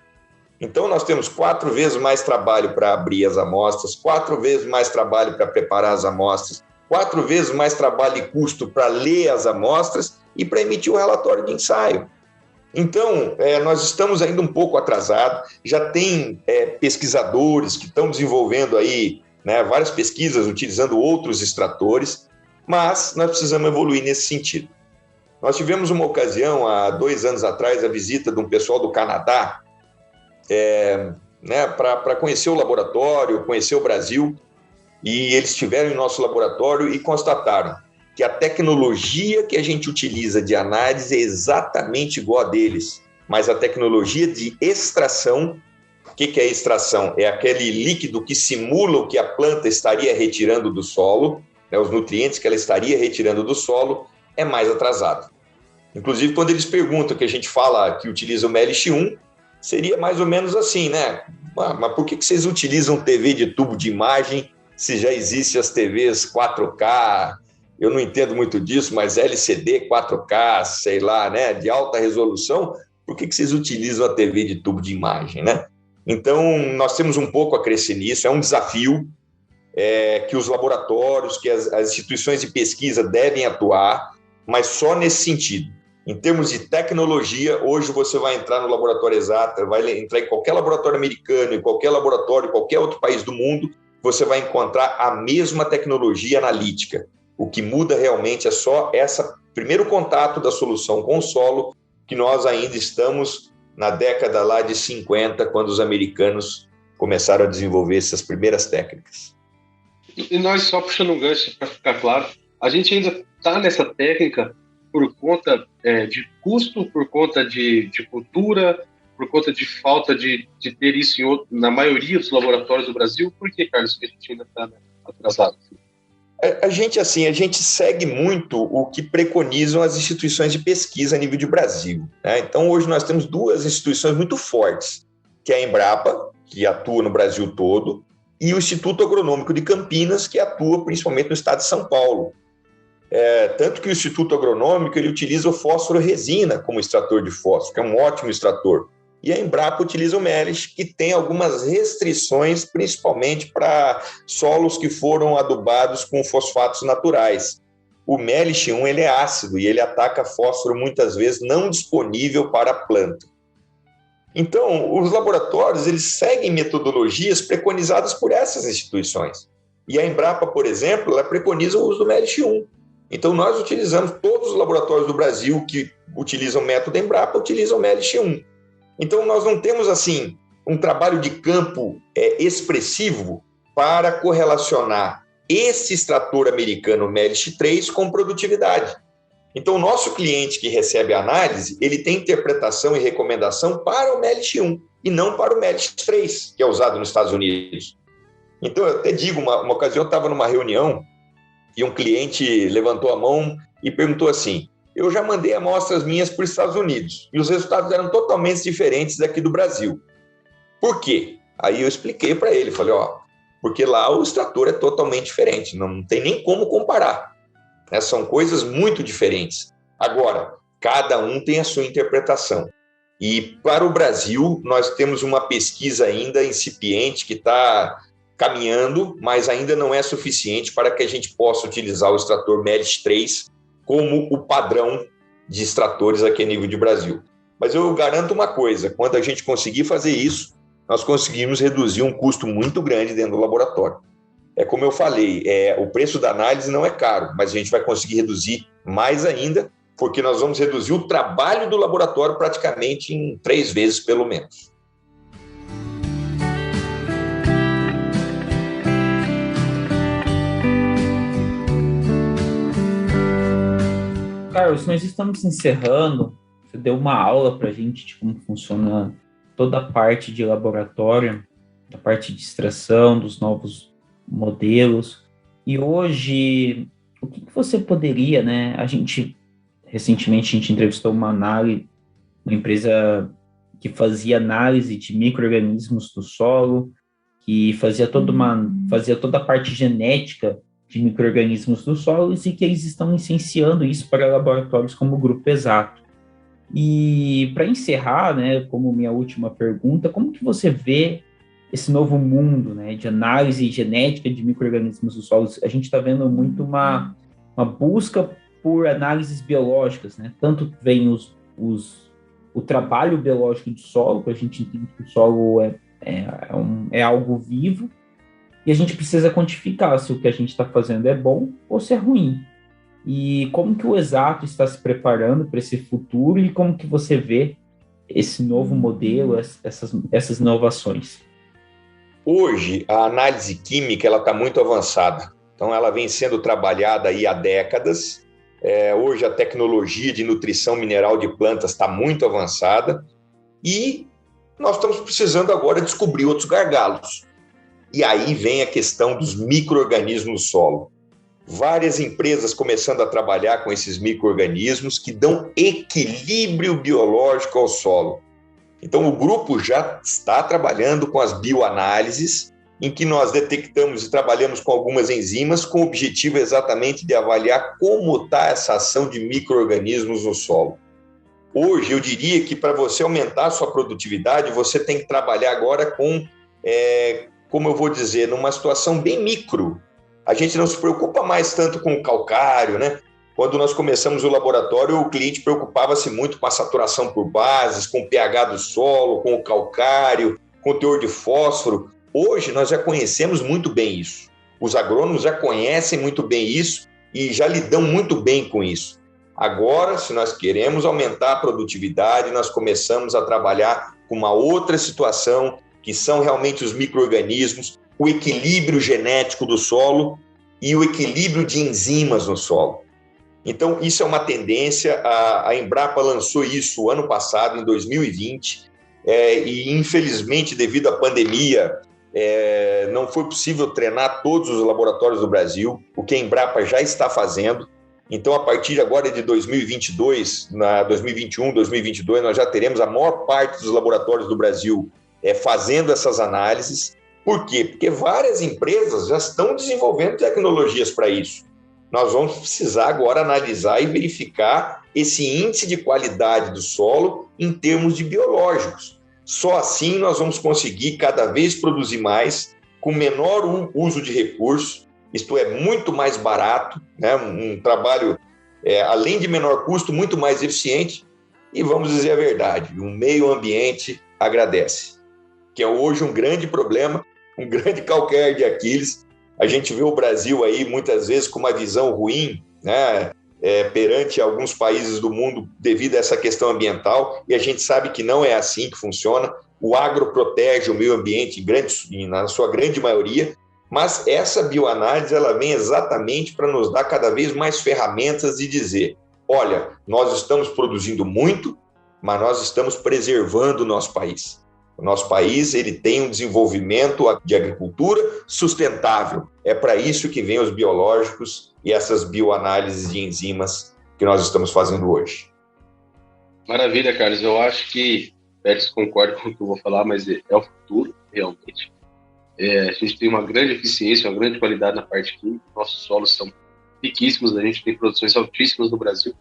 Então, nós temos 4 vezes mais trabalho para abrir as amostras, 4 vezes mais trabalho para preparar as amostras, 4 vezes mais trabalho e custo para ler as amostras e para emitir o relatório de ensaio. Então, nós estamos ainda um pouco atrasados, já tem pesquisadores que estão desenvolvendo aí, né, várias pesquisas utilizando outros extratores, mas nós precisamos evoluir nesse sentido. Nós tivemos uma ocasião, há 2 anos atrás, a visita de um pessoal do Canadá, né, para conhecer o laboratório, conhecer o Brasil, e eles estiveram em nosso laboratório e constataram que a tecnologia que a gente utiliza de análise é exatamente igual a deles, mas a tecnologia de extração, o que é extração? É aquele líquido que simula o que a planta estaria retirando do solo, né, os nutrientes que ela estaria retirando do solo, é mais atrasado. Inclusive, quando eles perguntam que a gente fala que utiliza o MELIS-1, seria mais ou menos assim, né? Mas por que vocês utilizam TV de tubo de imagem se já existem as TVs 4K? Eu não entendo muito disso, mas LCD 4K, sei lá, né, de alta resolução, por que vocês utilizam a TV de tubo de imagem, né? Então, nós temos um pouco a crescer nisso, é um desafio que os laboratórios, que as instituições de pesquisa devem atuar, mas só nesse sentido. Em termos de tecnologia, hoje você vai entrar no Laboratório Exato, vai entrar em qualquer laboratório americano, em qualquer laboratório, em qualquer outro país do mundo, você vai encontrar a mesma tecnologia analítica. O que muda realmente é só esse primeiro contato da solução com o solo, que nós ainda estamos na década lá de 50, quando os americanos começaram a desenvolver essas primeiras técnicas. E nós, só puxando um gancho para ficar claro, a gente ainda está nessa técnica por conta de custo, por conta de cultura, por conta de falta de ter isso na maioria dos laboratórios do Brasil. Por que, Carlos, que a gente ainda está atrasado? A gente segue muito o que preconizam as instituições de pesquisa a nível de Brasil, né? Então, hoje nós temos 2 instituições muito fortes, que é a Embrapa, que atua no Brasil todo, e o Instituto Agronômico de Campinas, que atua principalmente no estado de São Paulo. Tanto que o Instituto Agronômico ele utiliza o fósforo resina como extrator de fósforo, que é um ótimo extrator. E a Embrapa utiliza o MELIS, que tem algumas restrições, principalmente para solos que foram adubados com fosfatos naturais. O MELIS-1 ele é ácido e ele ataca fósforo muitas vezes não disponível para a planta. Então, os laboratórios eles seguem metodologias preconizadas por essas instituições. E a Embrapa, por exemplo, ela preconiza o uso do MELIS-1. Então, nós utilizamos, todos os laboratórios do Brasil que utilizam o método Embrapa utilizam o MELIS-1. Então, nós não temos, assim, um trabalho de campo expressivo para correlacionar esse extrator americano MELIS-3 com produtividade. Então, o nosso cliente que recebe a análise, ele tem interpretação e recomendação para o MELIS-1 e não para o MELIS-3, que é usado nos Estados Unidos. Então, eu até digo, uma ocasião eu estava numa reunião e um cliente levantou a mão e perguntou assim: eu já mandei amostras minhas para os Estados Unidos e os resultados eram totalmente diferentes daqui do Brasil. Por quê? Aí eu expliquei para ele, falei, porque lá o extrator é totalmente diferente, não tem nem como comparar, né? São coisas muito diferentes. Agora, cada um tem a sua interpretação. E para o Brasil, nós temos uma pesquisa ainda incipiente que está caminhando, mas ainda não é suficiente para que a gente possa utilizar o extrator MELIS 3 como o padrão de extratores aqui a nível de Brasil. Mas eu garanto uma coisa, quando a gente conseguir fazer isso, nós conseguimos reduzir um custo muito grande dentro do laboratório. É como eu falei, o preço da análise não é caro, mas a gente vai conseguir reduzir mais ainda, porque nós vamos reduzir o trabalho do laboratório praticamente em 3 vezes, pelo menos. Carlos, nós estamos encerrando. Você deu uma aula para a gente de como funciona toda a parte de laboratório, a parte de extração dos novos modelos. E hoje, o que você poderia, né? Recentemente a gente entrevistou uma empresa que fazia análise de micro-organismos do solo, que fazia toda a parte genética de micro-organismos do solo e que eles estão licenciando isso para laboratórios como o Grupo Exato. E para encerrar, né, como minha última pergunta, como que você vê esse novo mundo, né, de análise genética de micro-organismos do solo? A gente está vendo muito uma busca por análises biológicas, né? Tanto vem o trabalho biológico do solo, que a gente entende que o solo é algo vivo, e a gente precisa quantificar se o que a gente está fazendo é bom ou se é ruim. E como que o Exato está se preparando para esse futuro e como que você vê esse novo modelo, essas inovações? Hoje, a análise química está muito avançada. Então, ela vem sendo trabalhada aí há décadas. Hoje, a tecnologia de nutrição mineral de plantas está muito avançada. E nós estamos precisando agora descobrir outros gargalos. E aí vem a questão dos micro-organismos no solo. Várias empresas começando a trabalhar com esses micro-organismos que dão equilíbrio biológico ao solo. Então, o grupo já está trabalhando com as bioanálises, em que nós detectamos e trabalhamos com algumas enzimas com o objetivo exatamente de avaliar como está essa ação de micro-organismos no solo. Hoje, eu diria que para você aumentar a sua produtividade, você tem que trabalhar agora com, como eu vou dizer, numa situação bem micro. A gente não se preocupa mais tanto com o calcário, né? Quando nós começamos o laboratório, o cliente preocupava-se muito com a saturação por bases, com o pH do solo, com o calcário, com o teor de fósforo. Hoje, nós já conhecemos muito bem isso. Os agrônomos já conhecem muito bem isso e já lidam muito bem com isso. Agora, se nós queremos aumentar a produtividade, nós começamos a trabalhar com uma outra situação, que são realmente os micro-organismos, o equilíbrio genético do solo e o equilíbrio de enzimas no solo. Então, isso é uma tendência. A Embrapa lançou isso ano passado, em 2020, e infelizmente, devido à pandemia, não foi possível treinar todos os laboratórios do Brasil, o que a Embrapa já está fazendo. Então, a partir agora de 2022, 2021, 2022, nós já teremos a maior parte dos laboratórios do Brasil fazendo essas análises. Por quê? Porque várias empresas já estão desenvolvendo tecnologias para isso. Nós vamos precisar agora analisar e verificar esse índice de qualidade do solo em termos de biológicos. Só assim nós vamos conseguir cada vez produzir mais, com menor uso de recursos, isto é, muito mais barato, né? Um trabalho, além de menor custo, muito mais eficiente. E vamos dizer a verdade, o meio ambiente agradece, que é hoje um grande problema, um grande calcanhar de Aquiles. A gente vê o Brasil aí muitas vezes com uma visão ruim, né, perante alguns países do mundo devido a essa questão ambiental, e a gente sabe que não é assim que funciona. O agro protege o meio ambiente na sua grande maioria, mas essa bioanálise ela vem exatamente para nos dar cada vez mais ferramentas de dizer, olha, nós estamos produzindo muito, mas nós estamos preservando o nosso país. O nosso país ele tem um desenvolvimento de agricultura sustentável. É para isso que vem os biológicos e essas bioanálises de enzimas que nós estamos fazendo hoje. Maravilha, Carlos. Eu acho que Pérez concorda com o que eu vou falar, mas é o futuro, realmente. A gente tem uma grande eficiência, uma grande qualidade na parte química. Nossos solos são riquíssimos, a gente tem produções altíssimas no Brasil.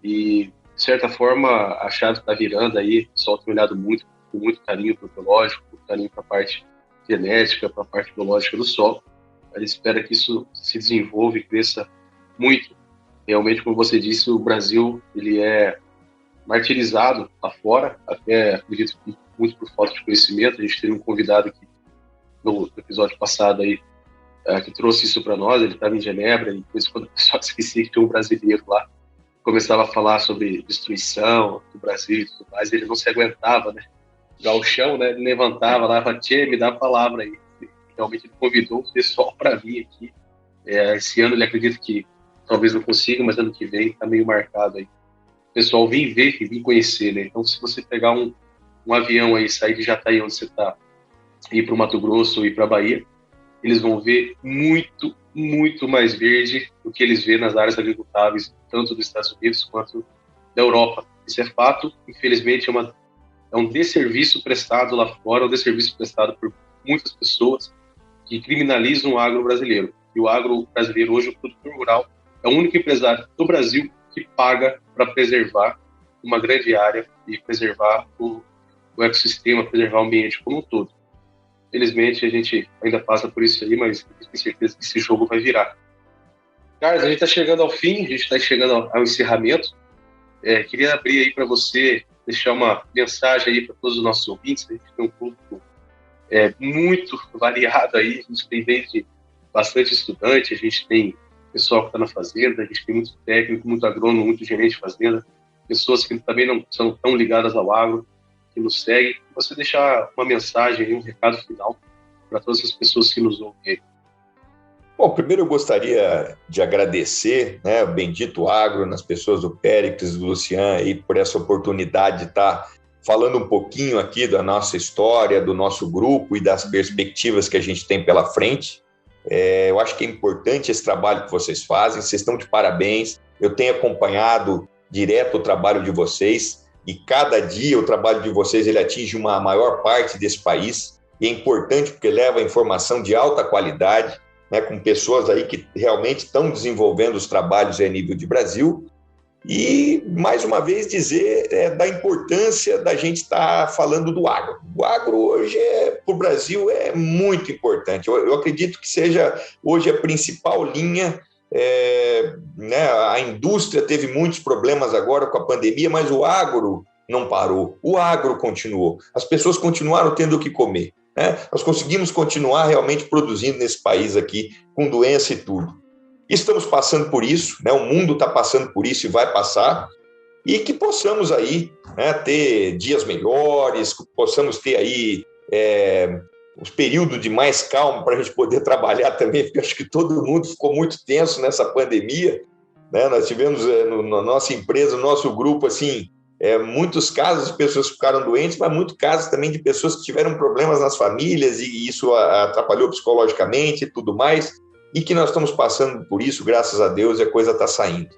E, de certa forma, a chave está virando aí. O pessoal tem olhado com muito carinho para o biológico, com carinho para a parte genética, para a parte biológica do solo. A gente espera que isso se desenvolva e cresça muito. Realmente, como você disse, o Brasil ele é martirizado lá fora, até acredito que muito por falta de conhecimento. A gente teve um convidado aqui no episódio passado aí, que trouxe isso para nós. Ele estava em Genebra e depois, quando o pessoal esquecia que tinha um brasileiro lá, começava a falar sobre destruição do Brasil e tudo mais, ele não se aguentava, né? Gauchão, né? Ele levantava lá e falava: "Tchê, me dá a palavra aí." Realmente ele convidou o pessoal para vir aqui. Esse ano ele acredita que talvez não consiga, mas ano que vem está meio marcado aí. O pessoal vem ver e vem conhecer, né? Então, se você pegar um avião aí, sair de Jataí, onde você está, ir para o Mato Grosso ou ir para a Bahia, eles vão ver muito, muito mais verde do que eles vêem nas áreas agricultáveis, tanto dos Estados Unidos quanto da Europa. Isso é fato. Infelizmente, é um desserviço prestado lá fora, um desserviço prestado por muitas pessoas que criminalizam o agro brasileiro. E o agro brasileiro hoje, o produtor rural, é o único empresário do Brasil que paga para preservar uma grande área e preservar o ecossistema, preservar o ambiente como um todo. Felizmente, a gente ainda passa por isso aí, mas tenho certeza que esse jogo vai virar. Carlos, a gente está chegando ao fim, a gente está chegando ao encerramento. Queria abrir aí para você, deixar uma mensagem aí para todos os nossos ouvintes. A gente tem um público muito variado aí, a gente tem desde bastante estudante, a gente tem pessoal que está na fazenda, a gente tem muito técnico, muito agrônomo, muito gerente de fazenda, pessoas que também não são tão ligadas ao agro, que nos seguem. Você deixar uma mensagem, um recado final para todas as pessoas que nos ouvem. Bom, primeiro eu gostaria de agradecer, né, o Bendito Agro, nas pessoas do Péricles, do Lucian, aí, por essa oportunidade de estar falando um pouquinho aqui da nossa história, do nosso grupo e das perspectivas que a gente tem pela frente. Eu acho que é importante esse trabalho que vocês fazem, vocês estão de parabéns. Eu tenho acompanhado direto o trabalho de vocês e cada dia o trabalho de vocês ele atinge uma maior parte desse país e é importante porque leva informação de alta qualidade, né, com pessoas aí que realmente estão desenvolvendo os trabalhos a nível de Brasil. E, mais uma vez, dizer da importância da gente estar falando do agro. O agro hoje, para o Brasil, é muito importante. Eu acredito que seja hoje a principal linha. Né, a indústria teve muitos problemas agora com a pandemia, mas o agro não parou. O agro continuou. As pessoas continuaram tendo o que comer. Né? Nós conseguimos continuar realmente produzindo nesse país aqui, com doença e tudo. Estamos passando por isso, né? O mundo está passando por isso e vai passar, e que possamos aí, né, ter dias melhores, que possamos ter aí os períodos de mais calma para a gente poder trabalhar também, porque acho que todo mundo ficou muito tenso nessa pandemia, né? Nós tivemos na nossa empresa, no nosso grupo, assim, muitos casos de pessoas que ficaram doentes, mas muitos casos também de pessoas que tiveram problemas nas famílias e isso atrapalhou psicologicamente e tudo mais. E que nós estamos passando por isso, graças a Deus, e a coisa está saindo.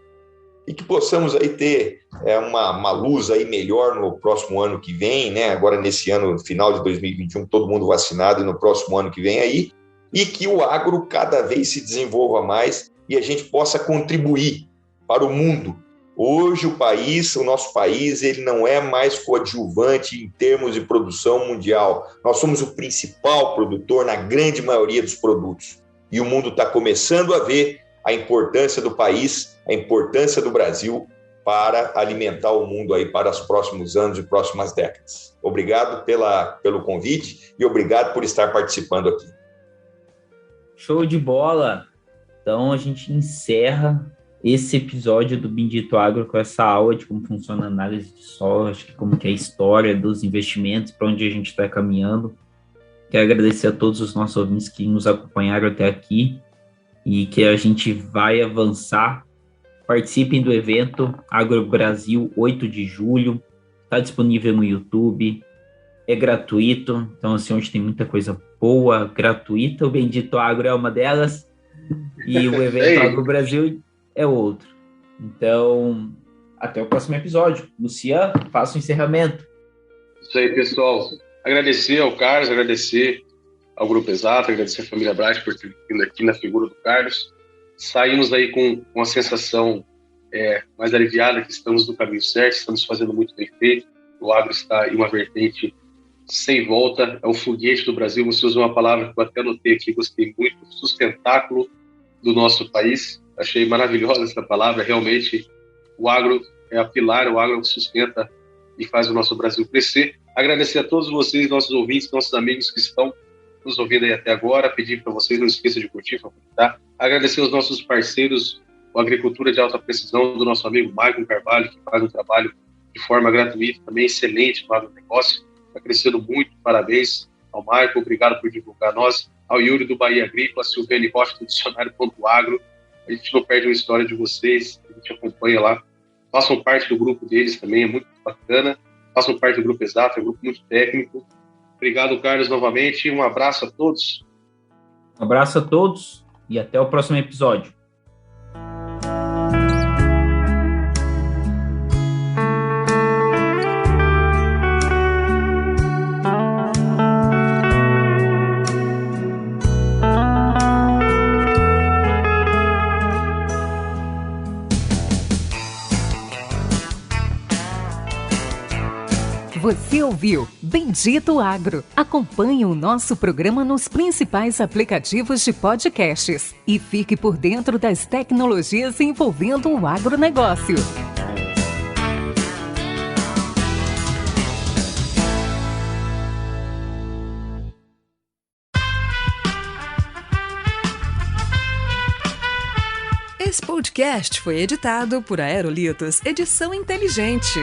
E que possamos aí ter uma luz aí melhor no próximo ano que vem, né? Agora nesse ano, final de 2021, todo mundo vacinado, e no próximo ano que vem aí, e que o agro cada vez se desenvolva mais e a gente possa contribuir para o mundo. Hoje o nosso país, ele não é mais coadjuvante em termos de produção mundial. Nós somos o principal produtor na grande maioria dos produtos. E o mundo está começando a ver a importância do país, a importância do Brasil para alimentar o mundo aí para os próximos anos e próximas décadas. Obrigado pelo convite e obrigado por estar participando aqui. Show de bola! Então a gente encerra esse episódio do Bendito Agro com essa aula de como funciona a análise de solo, acho que como que é a história dos investimentos, para onde a gente está caminhando. Quero agradecer a todos os nossos ouvintes que nos acompanharam até aqui e que a gente vai avançar. Participem do evento Agro Brasil, 8 de julho. Está disponível no YouTube. É gratuito. Então, assim, hoje tem muita coisa boa, gratuita. O Bendito Agro é uma delas. E o evento Agro Brasil é outro. Então, até o próximo episódio. Lucian, faça o encerramento. Isso aí, pessoal. Agradecer ao Carlos, agradecer ao Grupo Exato, agradecer a família Bright por ter vindo aqui na figura do Carlos. Saímos aí com uma sensação mais aliviada, que estamos no caminho certo, estamos fazendo muito bem feito. O agro está em uma vertente sem volta, é o foguete do Brasil. Você usou uma palavra que eu até anotei aqui, gostei muito, sustentáculo do nosso país. Achei maravilhosa essa palavra, realmente o agro é a pilar, o agro que sustenta e faz o nosso Brasil crescer. Agradecer a todos vocês, nossos ouvintes, nossos amigos que estão nos ouvindo aí até agora, pedir para vocês, não esqueçam de curtir, favoritar. Agradecer aos nossos parceiros, o Agricultura de Alta Precisão, do nosso amigo Maicon Carvalho, que faz um trabalho de forma gratuita, também excelente no agronegócio, está crescendo muito, parabéns ao Maicon, obrigado por divulgar nós, ao Yuri do Bahia Agrícola, Silvene Rocha do Dicionário.agro, a gente não perde uma história de vocês, a gente acompanha lá, façam parte do grupo deles também, é muito bacana, façam parte do Grupo Exato, é um grupo muito técnico. Obrigado, Carlos, novamente, um abraço a todos. Um abraço a todos e até o próximo episódio. Você ouviu Bendito Agro. Acompanhe o nosso programa nos principais aplicativos de podcasts e fique por dentro das tecnologias envolvendo o agronegócio. Esse podcast foi editado por Aerolitos Edição Inteligente.